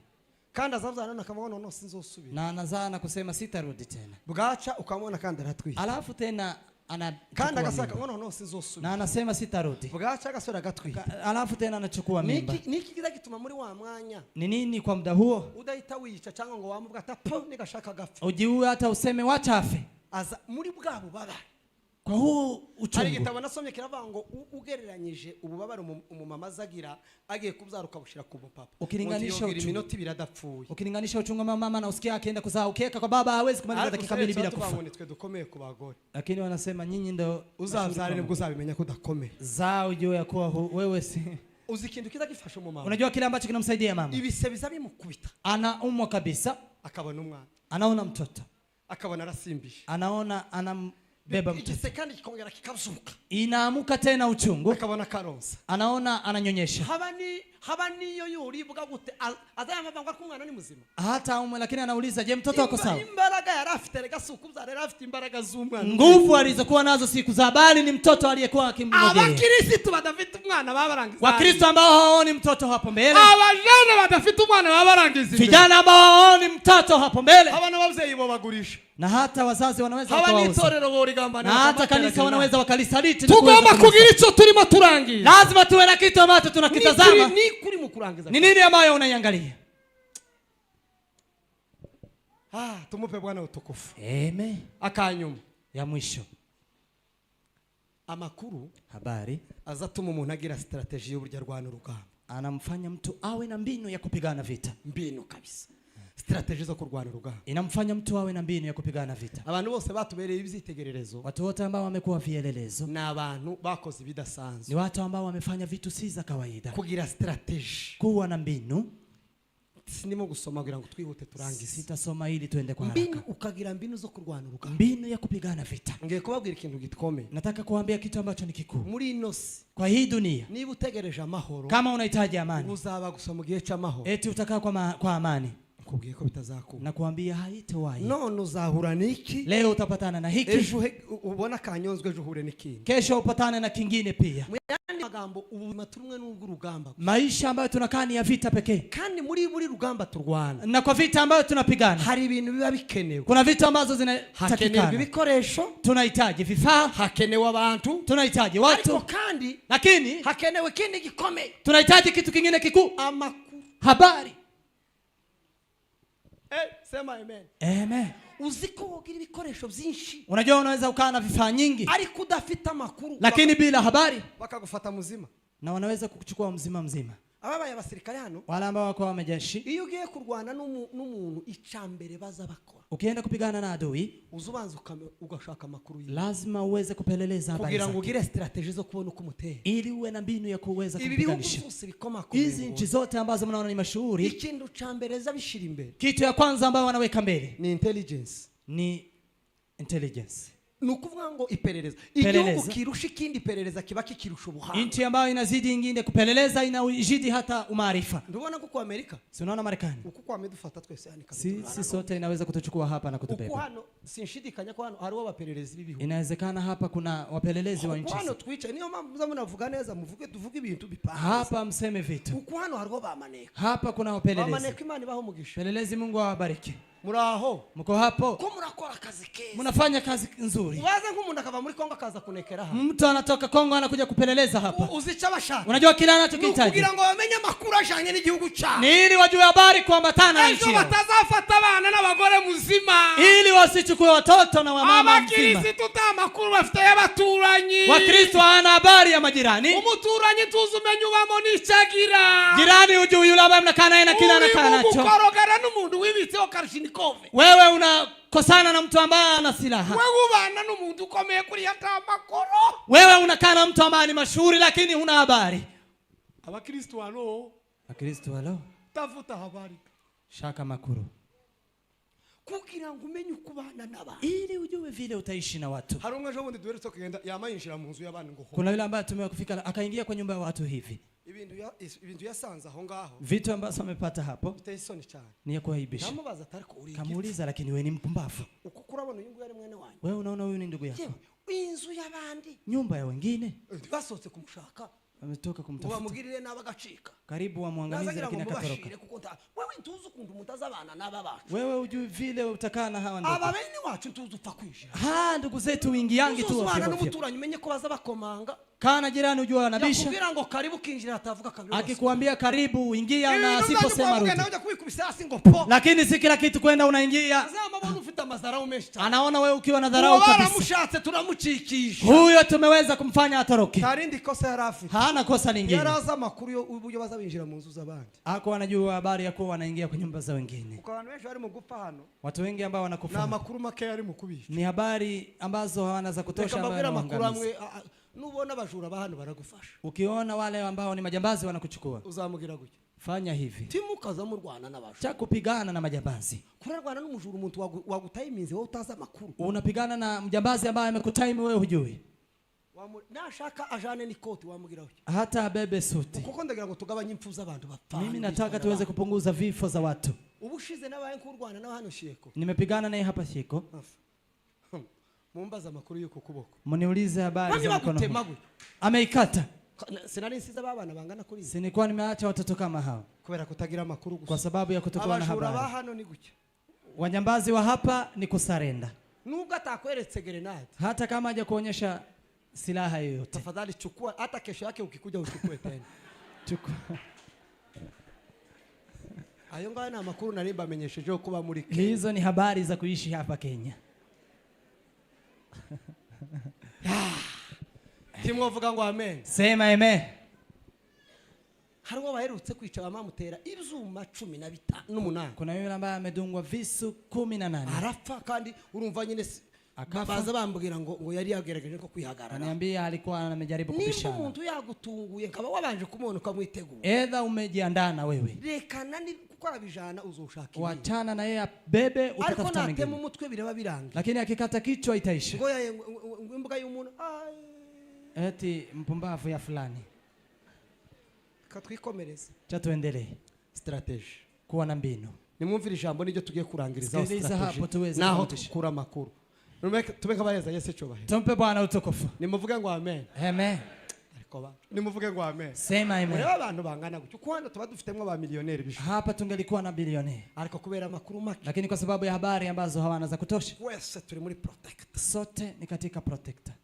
Kandi azavuzana nakamubona no sinzosubira. Na anazaa na kusema sitarudi tena. Bwaca ukamubona kandi aratwiye. Alafu tena kandi agasaka ngono no sinzosubira. Na anasema sitarudi. Bwaca agasora agatwiye. Alafu tena anachukua mimba. Niki kiza gituma muri wa mwanya? Ni nini kwa muda huo? Udahita wica cyangwa ngo wamuvuga atapo nigashaka gapfa. Ujiue hata useme wacha afe. Aza muri bwabo baba. Kwa huu uchungu. Ari gitabo nasomye kiravuga ngo ugereranyije ububabare umumama azagira agiye kubyara ukabushira ku papa. Ukilinganisha uchungu iminota biradapfuye. Ukilinganisha uchungu mama na usikia akienda kuzaa ukeka kwa baba hawezi kumaliza dakika 2 bila kufa. Twe dukomeye ku bagore. Lakini wanasema nyinyi ndio uzabyara nibwo uzabimenya ko dakomeye. Zaa ujue ya kuwa wewe si uzi kintu kiza gifasha mu mama. Unajua kile ambacho kinamsaidia mama? Ibise bizabimukubita. Anaumwa kabisa. Akabona umwana. Anaona mtoto. Akabona arasimbisha. Anaona beba mtoto. Igisekandi kikongera kikazuka. Inaamuka tena uchungu. Akabona karonsa. Anaona ananyonyesha. Habani yo yuribwa gute azayamavanga ko umwana ni muzima. Hata umwe lakini anauliza je mtoto wako sawa? Imbaraga yarafite rega sukubyara yarafite imbaraga z'umwana. Nguvu alizokuwa nazo siku za bali ni mtoto aliyekuwa akimngojea. Abakristo badafite umwana babarangiza. Wakristo ambao hawaoni mtoto hapo mbele. Abajana badafite umwana babarangiza. Vijana ambao hawaoni mtoto hapo mbele. Abana babyeyi bo bagurisha. Na hata wazazi wanaweza kuwauza. Na hata kanisa wanaweza wakalisaliti. Tugomba kugira ico turimo turangiza. Lazima tuwe na kitu ambacho tunakitazama. Ni kuri mu kurangiza. Ni nini ambayo unaiangalia? Tumupe Bwana utukufu. Amen. Akanyuma ya mwisho. Amakuru habari azatuma umuntu agira strategy y'uburyo arwana urugamba. Anamfanya mtu awe na mbinu ya kupigana vita. Mbinu kabisa. Strategy zo kurwana urugamba. Inamfanya mtu awe na mbinu ya kupigana vita. Abantu bose batubereye ibyitegererezo. Watu wote ambao wamekuwa vielelezo. Na abantu bakoze ibidasanzwe. Ni watu ambao wamefanya vitu si za kawaida. Kugira strategy. Kuwa na mbinu. Sinimo gusoma kugira ngo twihute turangize. Sitasoma ili tuende kwa haraka. Mbinu ukagira mbinu zo kurwana urugamba. Mbinu ya kupigana vita. Ngiye kubabwira ikintu gikomeye. Nataka kuambia kitu ambacho ni kikuu. Muri inosi. Kwa hii dunia. Niba utegereje amahoro. Kama unahitaji amani. Uzaba gusa mu gihe cy'amahoro. Eti utakaa kwa amani. Kubwiye ko bitazakuba. Nakuambia haitawahi. None uzahura niki? Leo utapatana na hiki. Ejo ubona kanyonzwe ejo hure nikindi. Kesho upatane na kingine pia. Muyandi magambo ubuzima turumwe n'urugamba. Maisha ambayo tunakaa ni ya vita pekee. Kandi muri rugamba turwana. Na kwa vita ambayo tunapigana. Hari ibintu biba bikenewe. Kuna vitu ambazo zinatakikana. Hakenewe ibikoresho. Tunahitaji vifaa. Hakenewe abantu. Tunahitaji watu. Kandi lakini hakenewe kindi gikomeye. Tunahitaji kitu kingine kikuu. Amakuru. Habari. Sema amen. Amen. Uziko wogira ibikoresho byinshi. Unajua unaweza ukaa na vifaa nyingi. Ariko udafite amakuru. Lakini bila habari bakagufata muzima. Na wanaweza kukuchukua mzima. ababaye abasirikare hano wale ambao wako wamejeshi, iyo ugiye kurwana n'umuntu icambere baza bakora, ukienda kupigana na adui uzubanza ugashaka makuru yake, lazima uweze kupeleleza habari kugira ngo ugire strategy zo kubona uko muteye, ili uwe na mbinu ya kuweza kupiganisha. Hizi nchi zote ambazo mnaona ni mashuhuri, ikintu cambere zabishira imbere, kitu ya kwanza ambayo wanaweka mbele ni intelligence. Nukuvuga ngo iperereza. Igihugu kirusha ikindi perereza kiba kikirusha ubuhanga. Nchi ambayo inazidi nyingine kupeleleza inazidi hata umaarifa. Ndubona ko kwa Amerika. Si unaona Marekani? Uko kwa amedufata twese yani kabisa. Si sote inaweza kutuchukua hapa na kutubeba. Uko hano sinshidikanya ko hano hari wabapelelezi b'ibihugu. Inawezekana hapa kuna wapelelezi wa nchi. Uko hano twice niyo mpamvu munavuga neza tuvuge ibintu bipanga. Hapa mseme vitu. Uko hano hari bamaneka. Hapa kuna wapelelezi. Bamaneka Imana ibaho umugisha. Pelelezi Mungu awabariki. Muraho. Mko hapo. Ko murakora kazi keza. Mnafanya kazi nzuri. Waza nk'umuntu akava muri Kongo akaza kunekera hapa. Mtu anatoka Kongo anakuja kupeleleza hapa. Uzica bashaka. Unajua kila anachokihitaji. Kugira ngo bamenye makuru ajanye n'igihugu cyabo. Ni ili wajue habari kuambatana na nchi. Ejo batazafata abana n'abagore muzima. Ili wasichukue watoto na wamama mzima. Abakristo tutamакuru bafite y'abaturanyi. Wakristo hana habari ya majirani. Umuturanyi tuzumenye ubamo nicagira. Jirani ujue yule ambaye mnakaa naye na kila anakaa nacho. Ukorogana n'umuntu wibitseho Kalashnikov. Wewe unakosana na mtu ambaye ana silaha. Wewe ubana n'umuntu ukomeye kuri hata makoro. Wewe unakaa na mtu ambaye ni mashuhuri lakini huna habari. Abakristo walo. Abakristo walo. Tafuta habari. Shaka makuru. Kugira ngo umenye ukubana n'abantu. Ili ujue vile utaishi na watu. Hari umwe jobundi duheretse kugenda yamayinjira mu nzu y'abantu ngo. Kuna yule ambaye tumekufika akaingia kwa nyumba ya watu hivi. Ibintu yasanze aho ngaho. Vitu ambazo amepata hapo. Bitayisoni cyane. Ni ya kuaibisha. Namubaza atari ko uri. Kamuuliza lakini wewe ni mpumbavu. Uko kurabona uyu nguyu ari mwene wanyu. Wewe unaona huyu ni ndugu yako. Inzu y'abandi. Nyumba ya wengine. Basotse kumushaka. Ametoka kumtafuta. Wamugirire n'abagacika. Karibu wamwangamize lakini akatoroka. Wewe ntuzi ukuntu mutazabana n'ababacu. Wewe ujui vile utakaa na hawa ndugu. Ababeni wacu ntuzi upfa kwinjira. Ndugu zetu wingiangi tu wapi. N'umuturanyi umenye ko baza bakomanga. Kana jirani ujua anabisha. Yakubwira ngo karibu kinjira atavuga kabiri. Akikwambia karibu ingia na asiposema rudi. Unakuja kubikubisa hasi ngo po. Lakini si kila kitu kwenda unaingia. Zama mbona ufita madharau menshi. Anaona wewe ukiwa na dharau kabisa. Waramushatse turamucikisha. Huyo tumeweza kumfanya atoroke. Tarindi kosa yarafi. Hana kosa lingine. Yaraza makuru uburyo baza binjira mu nzu z'abandi. Ako anajua habari ya kuwa wanaingia kwa nyumba za wengine. Uko abantu benshi bari mu gupfa hano. Watu wengi ambao wanakufa. Na makuru make yari mu kubisha. Ni habari ambazo hawana za kutosha ambazo makuru amwe nubona abajura bahano baragufasha. Ukiona wale ambao ni majambazi wanakuchukua. Uzamugira gutya. Fanya hivi. Timukaza mu Rwanda n'abajura. Cha kupigana na majambazi. Kurarwana n'umujura umuntu wagutayiminze wowe utaza makuru. Unapigana na mjambazi ambaye amekutime wewe hujui. Nashaka ajane n'ikoti wamugira gutya. Hata abebe suti. Kuko ndagira ngo tugabanye impfu z'abantu bapfa. Mimi nataka tuweze kupunguza vifo za watu. Ubushize nabaye ku Rwanda na hano Sheko. Nimepigana naye hapa Sheko. Mumbaza makuru yuko kuboko. Muniulize habari za mkono. Ameikata. Sinari nsiza babana bangana kuri. Sinikuwa nimeacha watoto kama hao. Kubera kutagira makuru gusa. Kwa sababu ya kutokuwa na habari. Abajura bahano ni gutya. Wanyambazi wa hapa ni kusarenda. Nubwo atakweretse grenade. Hata kama haja kuonyesha silaha yoyote. Tafadhali chukua hata kesho yake ukikuja uchukue tena. Chukua. Ayo ngayo na makuru narimba amenyesheje kuba muri Kenya. Hizo ni habari za kuishi hapa Kenya. Timwovuga ngo amen. Sema amen. Hariho baherutse kwica bamamutera ibyuma 18. Kuna yule ambaye amedungwa visu 18. Arapfa kandi urumva nyine baza bambwira ngo yari yagerageje ko kwihagarara. Ananiambia alikuwa amejaribu kubishana. Ni umuntu yagutunguye nkaba wabanje kumubona ukamwitegura. Edha umejiandaa na wewe. Rekana ni gukora bijana uzoshaka. Wachana na yeye bebe utatafuta mwingine. Ariko natema umutwe bireba biranga. Lakini akikata kichwa itaisha. Ngo imbuga y'umuntu eti mpumbavu ya fulani. Katwikomereze. Cha tuendelee. Strategy. Kuwa na mbinu. Nimwumvira ijambo nijyo tugiye kurangiriza strategy. Naho tukura makuru. Tumeka bayeza Yesu cyobahera. Tumpe Bwana utukufu. Nimuvuge ngo amen. Amen. Nimuvuge ngo amen. Sema amen. Mureba abantu bangana gutyo kwanda tuba dufitemo ba milioneri bisho. Hapa tungelikuwa na bilioneri. Ariko kubera makuru make. Lakini kwa sababu ya habari ambazo hawana za kutosha. Wese turi muri protect. Sote ni katika protector.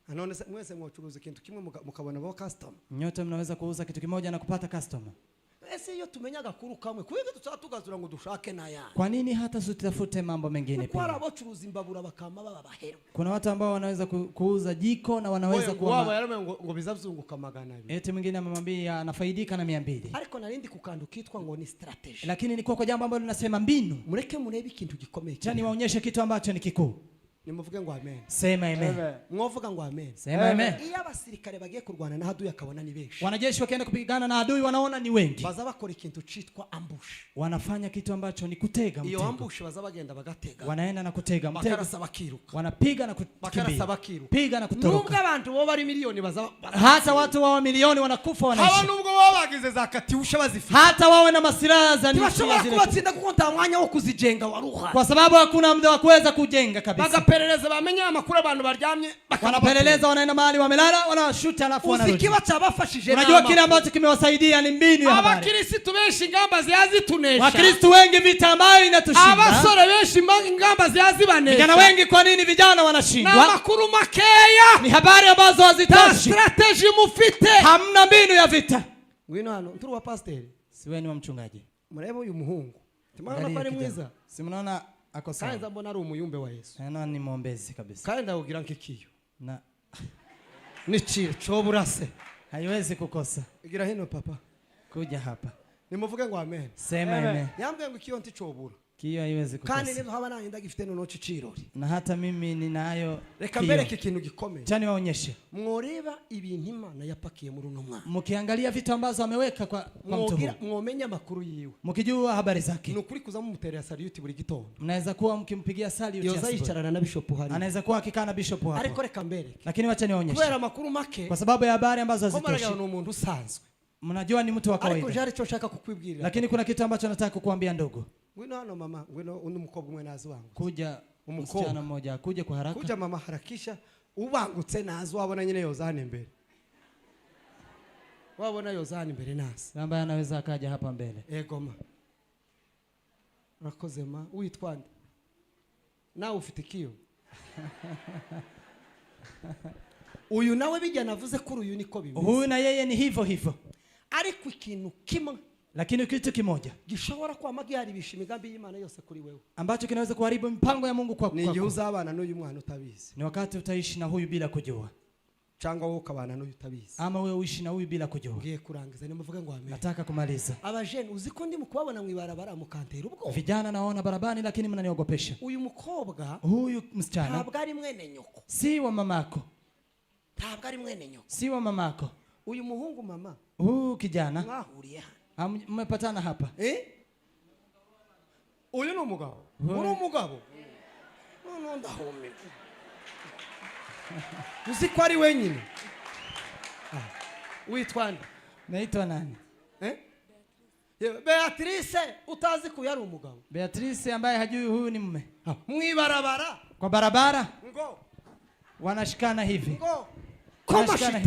Anone mwese mwacuruza kintu kimwe mukabona bo customer. Nyote mnaweza kuuza kitu kimoja na kupata customer. ese iyo tumenya agakuru kamwe kuko tutatugazura ngo dushake naya. Kwa nini hata tutafute mambo mengine pia? Kwa abacuruza imbabura bakama baba bahero. Kuna watu ambao wanaweza kuuza jiko na wanaweza kuwa wao yarame ngo bizazunguka magana abiri. Eti mwingine amemwambia anafaidika na 200. Ariko narindi kukandukitwa ngo ni strategy. Lakini ni kwa jambo ambalo linasema mbinu. Mureke murebe ikintu gikomeye. Jani waonyeshe kitu ambacho ni kikuu. Nimuvuge ngo amen. Sema amen. Mwovuga ngo amen. Sema amen. Iyo abasirikare bagiye kurwana na adui akabona ni benshi. Wanajeshi wakienda kupigana na adui wanaona ni wengi. Baza bakora ikintu citwa ambush. Wanafanya kitu ambacho ni kutega mtego. Iyo ambush baza bagenda bagatega. Wanaenda na kutega mtego. Bakarasa bakiruka. Wanapiga na kukimbia. Bakarasa bakiruka. Piga na kutoroka. Nubwo abantu bo bari milioni baza hata watu wao milioni wanakufa wanaishi. Haba nubwo wao bagize za katiusha bazifite. Hata wawe na masiraha za nchi zile. Kubatsinda kuko nta mwanya wo kuzijenga waruha. Kwa sababu hakuna muda wa kuweza kujenga kabisa. Bagaperereza bamenya amakuru abantu baryamye wanapeleleza wanaenda mahali wamelala wanashuta alafu wanarudi. Usikiwa cyabafashije unajua kile ambacho kimewasaidia ni mbinu ya habari. Abakristo benshi ngamba ziyazitunesha. Wakristo wengi vita ambayo inatushinda. Abasore benshi ngamba ziyazibanesha. Vijana wengi kwa nini vijana wanashindwa? Na makuru makeya ni habari ambazo hazitoshi. Strategy mufite. Hamna mbinu ya vita. Ngwino hano nturi wa pastor. Siweni wa mchungaji. Murebe uyu muhungu. Timana pale mwiza. Simnaona ako sawa. Kaanza mbona ari umuyumbe wa Yesu. Ana ni muombezi kabisa. Kaenda ugira nkikiyo. Na nichiro choburase. Haiwezi kukosa. Igira hino papa. Kuja hapa. Nimuvuge ngo amen. Sema amen. Yambwe ngo kiyo ntichobura. Kiyo haiwezi kukosa. Kandi nizo haba nanda gifite no chicirori. Na hata mimi ninayo. Reka mbere kikintu gikomeye. Chani waonyeshe. Mworeba ibintu Imana yapakiye muri uno mwana. Mukiangalia vitu ambazo ameweka kwa mtu huyu. Mwomenya makuru yiwe. Mukijua habari zake. Nukuri kuza mumuterera salute buri gitondo. Mnaweza kuwa mkimpigia salute yoza yicarana na bishop hari. Anaweza kuwa akikaa na bishop hapo. Ariko reka mbere. Lakini wacha niwaonyeshe. Kubera makuru make. Kwa sababu ya habari ambazo hazitoshi. Kama ni umuntu usanzwe. Mnajua ni mtu wa kawaida. Ariko jari cyo shaka kukwibwirira. Lakini kuna kitu ambacho nataka kukuambia ndogo. Ngwino hano mama, ngwino undi mukobwa umwe nazi wangu. Kuja msichana mmoja, kuja kwa haraka. Kuja mama harakisha, ubangutse nazi wabona nyine yozane mbere. Wabona yozane mbere nazi. Ambaye anaweza akaja hapa mbele. Ego ma. Rakoze ma, uitwande. Na ufitikiyo. Uyu nawe bijya navuze kuri uyu niko bimeze. Huyu na yeye ni hivyo hivyo. Ariko ikintu kimwe. Lakini kitu kimoja gishobora kwa magiharibisha imigambi y'Imana yose kuri wewe ambacho kinaweza kuharibu mipango ya Mungu kwako. Ni igihe uzabana n'uyu mwana utabizi. Ni wakati utaishi na huyu bila kujua. Cyangwa wowe ukabana n'uyu utabizi. Ama wewe uishi na huyu bila kujua. Ngiye kurangiza nimuvuge ngo amen. Nataka kumaliza. Abajene uziko ndi mukubabona mwibarabara mukantera ubwo. Vijana naona barabani lakini mnaniogopesha. Uyu mukobwa huyu msichana ntabwo ari mwene nyoko. Si wa mamako. Ntabwo ari mwene nyoko. Si wa mamako. Uyu muhungu mama. Huyu kijana. Mwahuriye. Mmepatana hapa. Uyu ni umugabo. Uri umugabo. No ndahome. Uziko ari wenyine. Uitwande. Naitwa nani? Beatrice utazi ko yari umugabo. Beatrice ambaye hajui huyu ni mume. Mwibarabara. Kwa barabara? Ngo. Wanashikana hivi. Ngo. Koma shetani.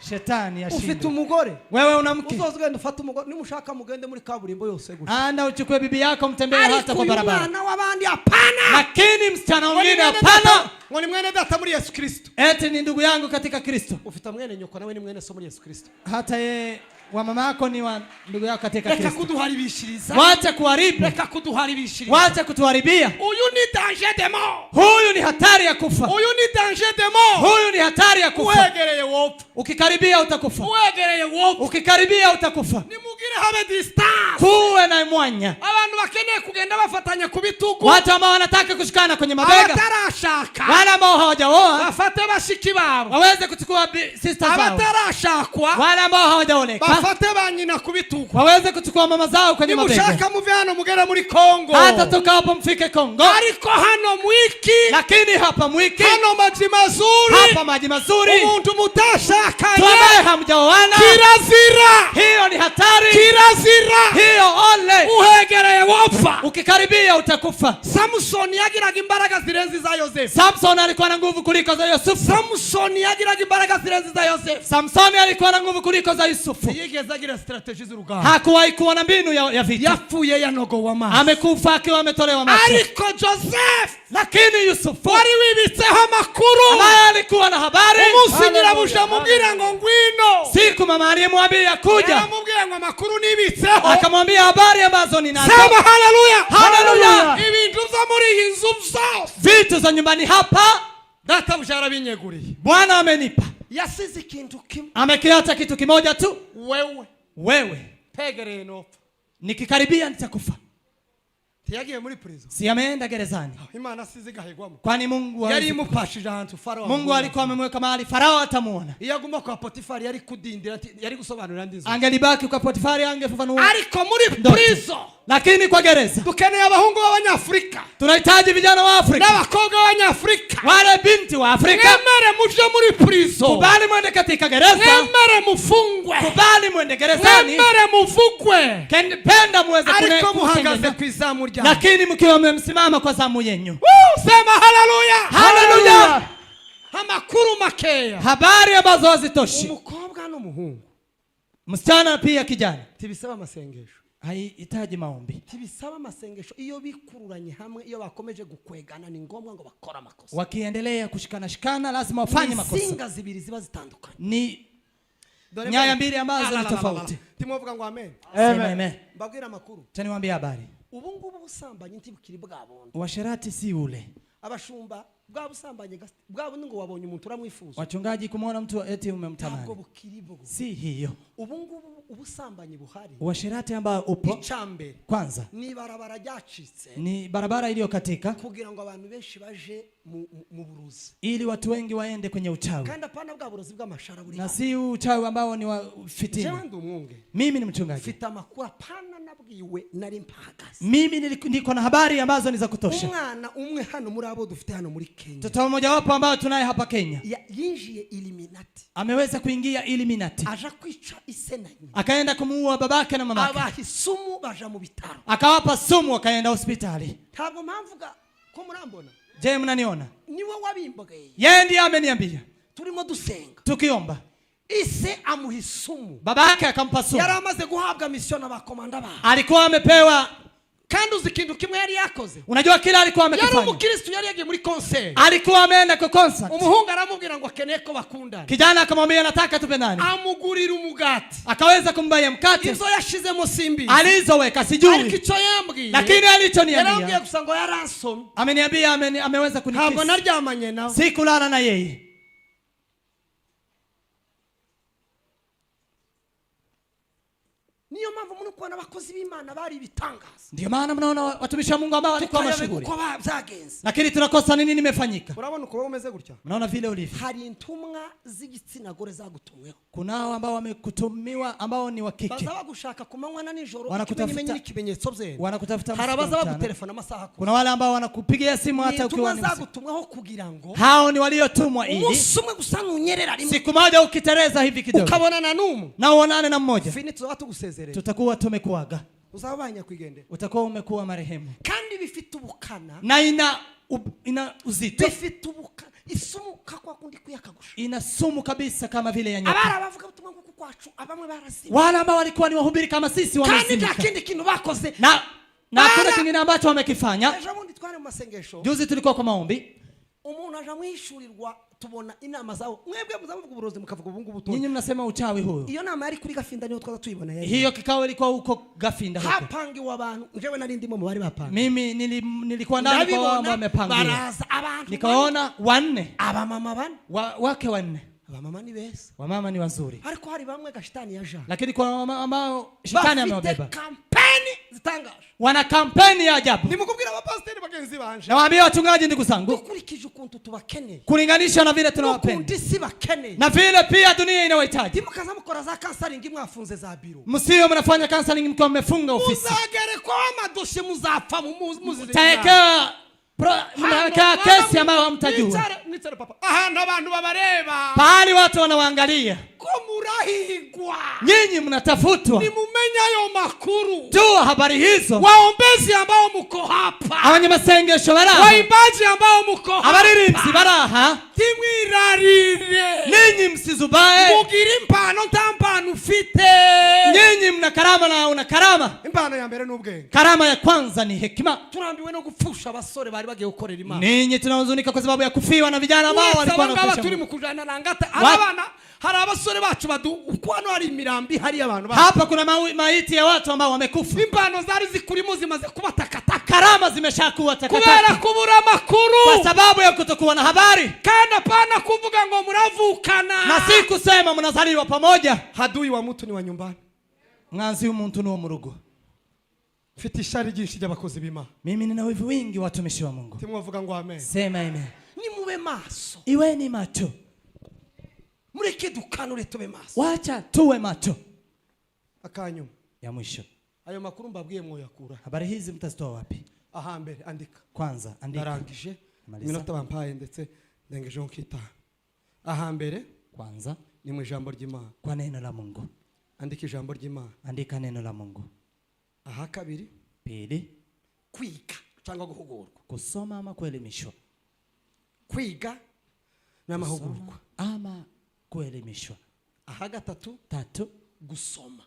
Shetani yashinda. Ufite umugore. Wewe una mke. Uzozugenda ufata umugore nimushaka mugende muri kaburimbo yose gutya. Anda uchukue bibi yako mtembee hata kwa barabara. Mwana wabandi hapana. Lakini msichana mwingine hapana. Ngo ni mwene data muri Yesu Kristo. Eti ni ndugu yangu katika Kristo. Ufite mwene nyoko nawe ni mwene so muri Yesu Kristo. Hata ye wa mama yako ni wa ndugu yako katika Kristo. Reka kuduharibishiriza. Wacha kuharibu. Reka kuduharibishiriza. Wacha kutuharibia. Uyu ni danger de mort. Huyu ni hatari ya kufa. Uyu ni danger de mort. Huyu ni hatari ya kufa. Uwegereye wopfa. Ukikaribia utakufa. Uwegereye wopfa. Ukikaribia utakufa. Nimugire habe distance. Kuwe na mwanya. Abantu bakeneye kugenda bafatanya kubitugu. Watu ambao wanataka kushikana kwenye mabega. Abatarashaka. Wale ambao hawajaoa. Bafate bashiki babo. Waweze kuchukua sisters zao. Abatarashakwa. Wale ambao hawajaoleka. Bafate banyina kubitugu. Waweze kuchukua mama zao kwenye mabega. Nimushaka muve hano mugera muri Kongo. Hata toka hapo mfike Kongo. Ariko hano mwiki. Lakini hapa mwiki. Hano maji mazuri. Hapa maji mazuri. Umuntu mutashakanye. Tuambaye hamjaoana. Kirazira. Hiyo ni hatari. Kirazira. Hiyo ole. Uhegereye wopfa. Ukikaribia utakufa. Samson yagiraga imbaraga zirenze za Yosefu. Samson alikuwa na nguvu kuliko za Yusufu. Samson yagiraga imbaraga zirenze za Yosefu. Samson alikuwa na nguvu kuliko za Yusufu. Yigeze agira strategy z'urugamba. Hakuwahi kuwa na mbinu ya vita. Yapfuye yanogowa maso. Amekufa akiwa ametolewa macho. Ariko Joseph. Lakini Yusufu wari wibitseho amakuru. Ambaye alikuwa na habari. Umunsi nyirabuja mubwira ngo ngwino. Siku siku mama aliyemwambia kuja, yaramubwiye ngo amakuru nibitseho, akamwambia habari ambazo ninazo. Sema haleluya, haleluya. Ibintu byo muri iyi nzu byose, vitu za nyumbani hapa data bushara binyeguriye, Bwana amenipa. yasize ikintu kimwe, Amekiacha kitu kimoja tu, wewe pegereye nopfa, nikikaribia nitakufa. Tiyagiye muri prison, si ameenda gerezani. Imana asize gahigwamo, kwani Mungu yari imupashije ahantu Farao, Mungu alikuwa amemweka mahali Farao atamuona. Iyaguma kwa Potifari yari kudindira, yari gusobanurira ndizo, angelibaki kwa Potifari angefafanua. Ariko muri prison, lakini kwa gereza dukeneye abahungu b'Abanyafrika, tunahitaji vijana wa Afrika n'abakobwa b'Abanyafrika, wale binti wa Afrika. Mwemere muje muri prison, kubali mwende katika gereza, mwemere mufungwe, kubali mwende gerezani, mwemere muvugwe, penda muweze ariko muhagaze ku izamu ryanyu, lakini mkiwa mmemsimama kwa zamu yenu. Sema haleluya, haleluya. Amakuru makeya, habari ambazo hazitoshi. Umukobwa n'umuhungu, msichana pia kijana, tibisaba amasengesho, haihitaji maombi, tibisaba amasengesho. Iyo bikururanye hamwe, iyo bakomeje gukwegana, ni ngombwa ngo bakora amakosa. Wakiendelea kushikana shikana, lazima wafanye makosa. Singa zibiri ziba zitandukanye, ni nyaya mbili ambazo ni tofauti. Timovuga ngo amen, amen. Mbabwira amakuru, taniwaambia habari. Ubu ngubu busambanyi ntibukiri bwabonde, uasherati si ule. Abashumba bwa busambanyi bwabo ngo wabonye umuntu uramwifuza, wachungaji kumwona mtu eti umemtamani, ntabwo bukiri bwo, si hiyo. Ubu ngubu ubusambanyi buhari, uasherati ambao upo icambere kwanza ni barabara ryacitse, ni barabara iliyokatika kugira ngo abantu benshi baje mu buruzi, ili watu wengi waende kwenye uchawi, kandi apana bwa buruzi bw'amashara buri, na si uchawi ambao ni wa fitina. Mimi ni mchungaji, fita makuru apana nabwiwe nari mpagaze, mimi niko na habari ambazo ni za kutosha. Umwana umwe hano muri abo dufite hano muri Kenya, mtoto mmoja wapo ambao tunaye hapa Kenya, yinjiye Illuminati, ameweza kuingia Illuminati, aja kwica ise na nyina, akaenda kumuua babake na mamake, abahisumu baja mu bitaro, akawapa sumu, akaenda hospitali. Ntabwo mpamvuga ko murambona, je mnaniona? Niwe wabimbogeye, yeye ndiye ameniambia, turimo dusenga tukiomba, ise amuhisumu, babake akampa sumu. yari amaze guhabwa mission n'abakomanda ba, alikuwa amepewa. kandi uzi ikintu kimwe yari yakoze, unajua kila alikuwa amekifanya. yari umukristo, yari yagiye muri concert, alikuwa ameenda kwa concert. Umuhungu aramubwira ngo akeneye ko bakundana, kijana akamwambia nataka tupendane, amugurira umugati, akaweza kumbaya mkate, izo yashizemo simbi, alizoweka sijui, ariko icyo yambwiye, lakini alichoniambia, yarambwiye gusa ngo yaransomye, ameniambia ameweza kunikisi, ntabwo naryamanye nawe, sikulala na yeye. niyo mpamvu muri kubona abakozi b'Imana bari bitangaza, ndio maana mnaona watumishi wa Mungu ambao walikuwa mashuhuri, uko byagenze, lakini tunakosa nini nimefanyika. Urabona uko umeze gutya, mnaona vile ulivyo. hari intumwa z'igitsina gore zagutumweho, kunao ambao wamekutumiwa ambao ni wa kike, baza bagushaka kumanywa na nijoro, wanakutafuta ikimenyetso byera, wanakutafuta, harabaza bagutelefona amasaha, kuna wale ambao wanakupigia simu hata ukiwa ni zagutumweho kugira ngo, hao ni waliotumwa ili usumwe gusa nunyerera rimwe, siku moja ukitereza hivi kidogo ukabona na numu na uonane na mmoja, finito watu gusezerera, tutakuwa tumekuaga, uzabanya kwigende, utakuwa umekuwa marehemu, kandi bifite ubukana, na ina uzito, bifite ubukana, isumu kakwa kundi kuyakagusha, ina sumu kabisa kama vile ya nyoka. abara bavuga ubutumwa bwo kwacu, abamwe barasiba, wale ambao walikuwa ni wahubiri kama sisi wamezimika, kandi kindi kintu bakoze, na kuna kingine ambacho wamekifanya. ejo bundi twari mu masengesho, juzi tulikuwa kwa maombi, umuntu aja mwishurirwa, tubona inama zao, mwebwe muzavuga uburozi mukavuga ubungu buto, nyinyi mnasema uchawi huyo. iyo nama yari kuri Gafinda niho twaza tuyibona yari, hiyo kikao ilikuwa huko Gafinda huko, hapangiwa abantu, njewe nari ndimo mu bari bapanga, mimi nilikuwa ndani kwa wao wamepangiwa, baraza abantu, nikaona wanne, abamama bane, wake wanne, abamama ni beza, wamama ni wazuri, ariko hari bamwe gashitani yaja, lakini kwa mama ambao shetani amewabeba, kampeni zitangaje, wana kampeni ya ajabu. nimukubwira abapasteri bagenzi banje, nawaambia wachungaji ndugu zangu, ukurikije ukuntu tubakene, kulinganisha na vile tunawapenda, ukundi bakene, na vile pia dunia inawahitaji, mukaza mukora za counseling mwafunze za biro, msio mnafanya counseling mkiwa mmefunga ofisi, muzagere kwa amadoshe muzapfa muzire, taeka mnaweka kesi ambayo hamtajua, mwitsare papa, ahantu abantu babareba, pahali watu wanawaangalia, ko murahigwa, nyinyi mnatafutwa, nimumenya ayo makuru, jua habari hizo, waombezi ambao mko hapa, abanyamasengesho baraha, waibaji ambao mko hapa, abaririmzi baraha, timwirarire, ninyi msizubae, mugire impano ntampano ufite, nyinyi mna karama na una karama. impano ya mbere n'ubwenge, karama ya kwanza ni hekima. turambiwe no gupfusha abasore bari bagiye gukorera Imana, ninyi tunahuzunika kwa sababu ya kufiwa na vijana ambao walikuwa wanafanya turi mukujana na ngata, hari abasore bacu uko hano hari imirambi hari abantu hapa kuna maiti ya watu ambao wamekufa. Impano zari zikurimo zimaze kuba takataka. Karama zimeshakuwa takataka. Kubera kubura makuru. Kwa sababu ya kutokuwa na habari. Kandi hapana kuvuga ngo muravukana. Na si kusema mnazaliwa pamoja. Hadui wa mtu ni wa nyumbani. Mwanzi w'umuntu ni wo mu rugo. Mfite ishari ryinshi ry'abakozi b'Imana. Mimi nina wivu wingi watumishi wa Mungu. Timwavuga ngo amen. Sema amen. Ni mube maso. Iweni macho. Mureke dukanure tube maso. Wacha tuwe macho. Akanyuma. Ya mwisho. Ayo makuru mbabwiye mwo yakura. Habari hizi mtazitoa wapi? Aha mbere andika. Kwanza andika. Darangije. Minota bampaye ndetse ndengeje nkita. Aha mbere kwanza ni mu ijambo ry'Imana. Kwa neno la Mungu. Andika ijambo ry'Imana. Andika neno la Mungu. Aha kabiri. Pili. Kwiga cyangwa guhugurwa. Kusoma ama kuelimishwa. Kwiga na mahugurwa ama kuelimishwa. Aha gatatu. Tatu. Gusoma.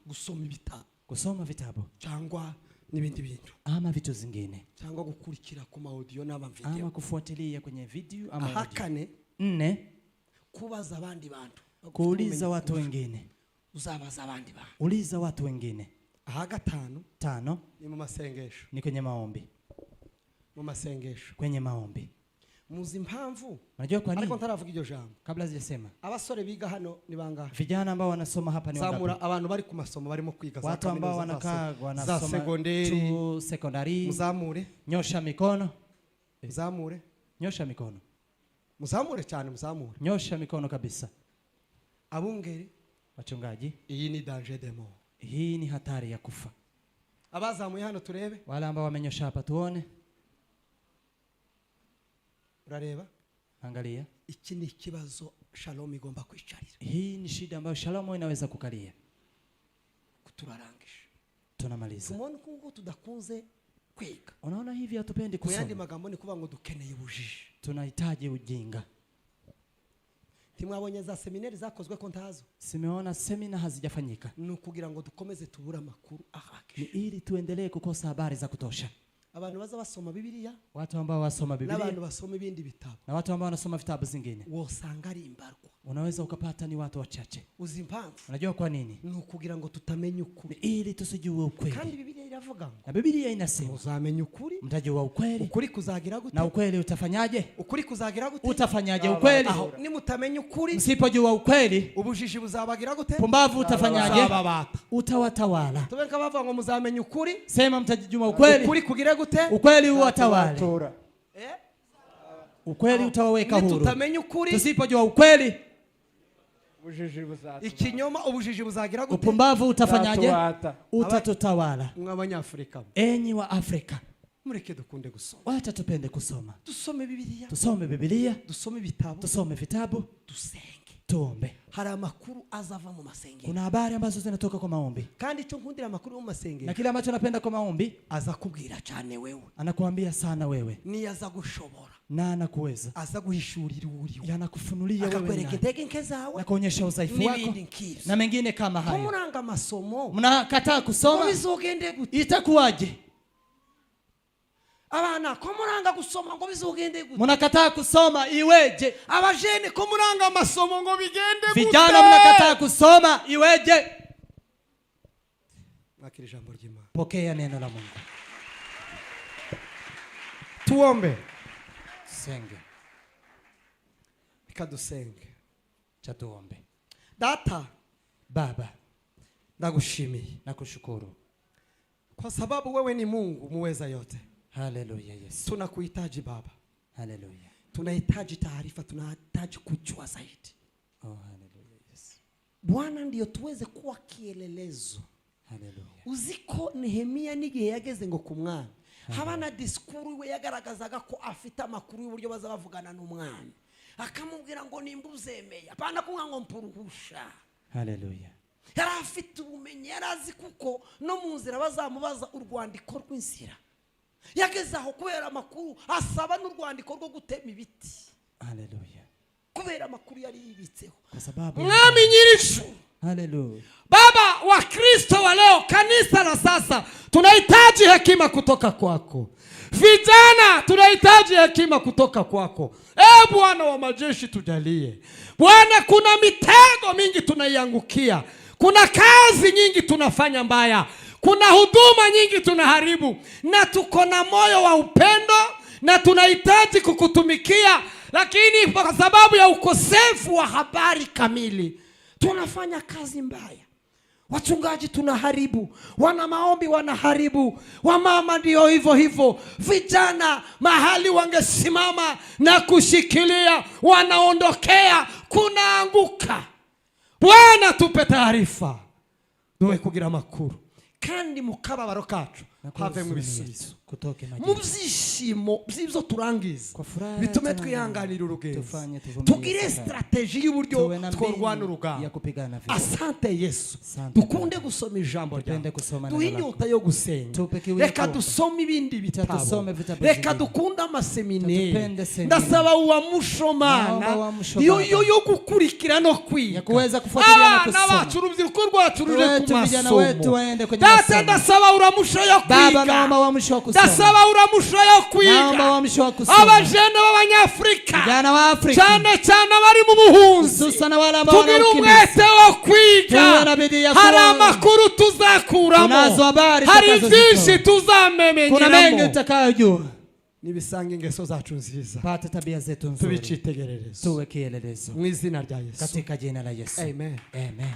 Gusoma ibitabo. Kusoma vitabu. Cyangwa n'ibindi bintu. Ama vitu zingine. Cyangwa gukurikira ku audio n'aba video. Ama kufuatilia kwenye video ama aha kane. 4. Kubaza abandi bantu. Kuuliza watu wengine. Uzabaza abandi bantu. Uliza watu wengine. Aha gatanu. 5. Ni mu masengesho. Ni kwenye maombi. Mu masengesho. Kwenye maombi. Muzi impamvu. Unajua kwa nini? Ariko ntaravuga iryo jambo. Kabla sijasema. Abasore biga hano ni bangahe? Vijana ambao wanasoma hapa ni wangapi? Zamura abantu bari ku masomo barimo kwiga za watu ambao wanakaa wanasoma secondary. Muzamure. Nyosha mikono. Muzamure. Nyosha mikono. Muzamure cyane muzamure. Nyosha mikono kabisa. Abungeri. Wachungaji. Iyi ni danger de mort. Hii ni hatari ya kufa. Abazamuye hano turebe. Wale ambao wamenyosha hapa tuone. Urareba? Angalia. Iki ni kibazo Shalom igomba kwicarira. Hii ni shida ambayo Shalom inaweza kukalia. Kuturarangisha. Tunamaliza. Tumone kungu tudakunze kwiga. Unaona hivi hatupendi kusoma. Kuyandi magambo ni kuba ngo dukeneye ubujiji. Tunahitaji ujinga. Timwabonye za seminari zakozwe ko ntazo. Simeona semina hazijafanyika. Nukugira ngo dukomeze tubura makuru ahakije. Ni ili tuendelee kukosa habari za kutosha. Abantu baza basoma Biblia. Watu ambao wasoma Biblia. Na abantu basoma ibindi vitabu. Na watu ambao wanasoma vitabu zingine. Wosanga ari imbarwa. Unaweza ukapata ni watu wachache. Uzi impamvu? Unajua kwa nini? Nukugira ngo tutamenye ukuri. Ili tusijue ukweli. Kandi Biblia iravuga. Na Biblia inasema uzamenye ukuri. Mtajua ukweli. Ukuri kuzagira gute? Na ukweli utafanyaje? Ukuri kuzagira gute? Utafanyaje ukweli? Ni mutamenye ukuri. Msipojua ukweli. Ubujiji buzabagira gute? Pumbavu utafanyaje? Utawatawala. Tubenka bavuga ngo muzamenye ukuri. Sema mtajua ukweli. Ukuri kugira gute? Ukweli uwatawale. Ukweli utawaweka huru. Tutamenye ukuri. Tusipojua ukweli. Ikinyoma ubujiji buzagira gute? Upumbavu utafanyaje? Utatutawala. Mw'Abanyafrika. Enyi wa Afrika. Mureke dukunde gusoma. Wacha tupende kusoma. Tusome Biblia. Tusome Biblia. Tusome vitabu. Tusome vitabu. Tusenge. Tuombe. Hari amakuru azava mu masengero. Kuna habari ambazo zinatoka kwa maombi. Kandi icyo nkundira amakuru mu masengero. Na kile ambacho napenda kwa maombi aza kubwira cyane wewe. Anakuambia sana wewe. Ni aza gushobora. Na anakuweza. Aza guhishurira uriwe. Yanakufunulia wewe. Akakwereka intege zawe. Na kuonyesha udhaifu wako. Na mengine kama hayo. Kumuranga masomo. Mnakataa kusoma. Bizogende gute? Itakuwaje? Abana ko muranga gusoma ngo bizogende gute? Mnakataa kusoma iweje? Abajene ko muranga masomo ngo bigende gute? Vijana mnakataa kusoma iweje? Nakiri jambo ry'Imana. Pokea neno la Mungu. Tuombe. Senge. Bikadusenge. Cha tuombe. Data. Baba. Nakushimiye. Nakushukuru. Kwa sababu wewe ni Mungu muweza yote. Haleluya Yesu. Tunakuhitaji Baba. Haleluya. Tunahitaji taarifa, tunahitaji kujua zaidi. Oh, haleluya Yesu. Bwana ndio tuweze kuwa kielelezo. Haleluya. Uziko Nehemia n'igihe yageze ngo ku mwana. Habana diskuru we yagaragazaga ko afite amakuru y'uburyo bazabavugana n'umwana. Akamubwira ngo nimba uzemeye. Apana kunga ngo mpuruhusha. Haleluya. Yari afite ubumenyi, yari azi kuko no mu nzira bazamubaza urwandiko rw'inzira. Yageze aho kubera amakuru asaba n'urwandiko rwo gutema ibiti. Haleluya. Kubera amakuru yari yibitseho. Kwa sababu Mwami nyirishu. Haleluya. Baba wa Kristo wa leo, kanisa la sasa tunahitaji hekima kutoka kwako. Vijana tunahitaji hekima kutoka kwako. Bwana wa majeshi tujalie. Bwana, kuna mitego mingi tunaiangukia. Kuna kazi nyingi tunafanya mbaya. Kuna huduma nyingi tunaharibu. Na tuko na moyo wa upendo na tunahitaji kukutumikia, lakini kwa sababu ya ukosefu wa habari kamili tunafanya kazi mbaya. Wachungaji tunaharibu, wana maombi wanaharibu, wamama ndio hivyo hivyo. Vijana mahali wangesimama na kushikilia wanaondokea, kunaanguka. Bwana, tupe taarifa duhe kugira makuru kandi mukababaro kacu have mu bisubizo mu byishimo by'ibyo turangiza, bitume twihanganira urugendo, tugire strategy y'uburyo tworwana urugamba. Asante Yesu, dukunde gusoma ijambo ryawe, duhe inyota yo gusenga, reka dusome ibindi bitabo, reka dukunde amaseminari. Ndasaba uwa mushomana yo gukurikira no kwiga, abana bacu urubyiruko rwacu ruje ku masomo. Data, ndasaba uramusho yo kwiga, ndasaba uramusho yo kwiga, abajene b'Abanyafrika cyane cyane bari mu buhunzi, tugira umwete wo kwiga. Hari amakuru tuzakuramo, hari byinshi tuzamenyeramo. Nibisanga ingeso zacu nziza, pata tabia zetu nzuri, tubicitegererezo tuwe kielelezo mu izina rya Yesu, katika jina la Yesu. Amen. Amen.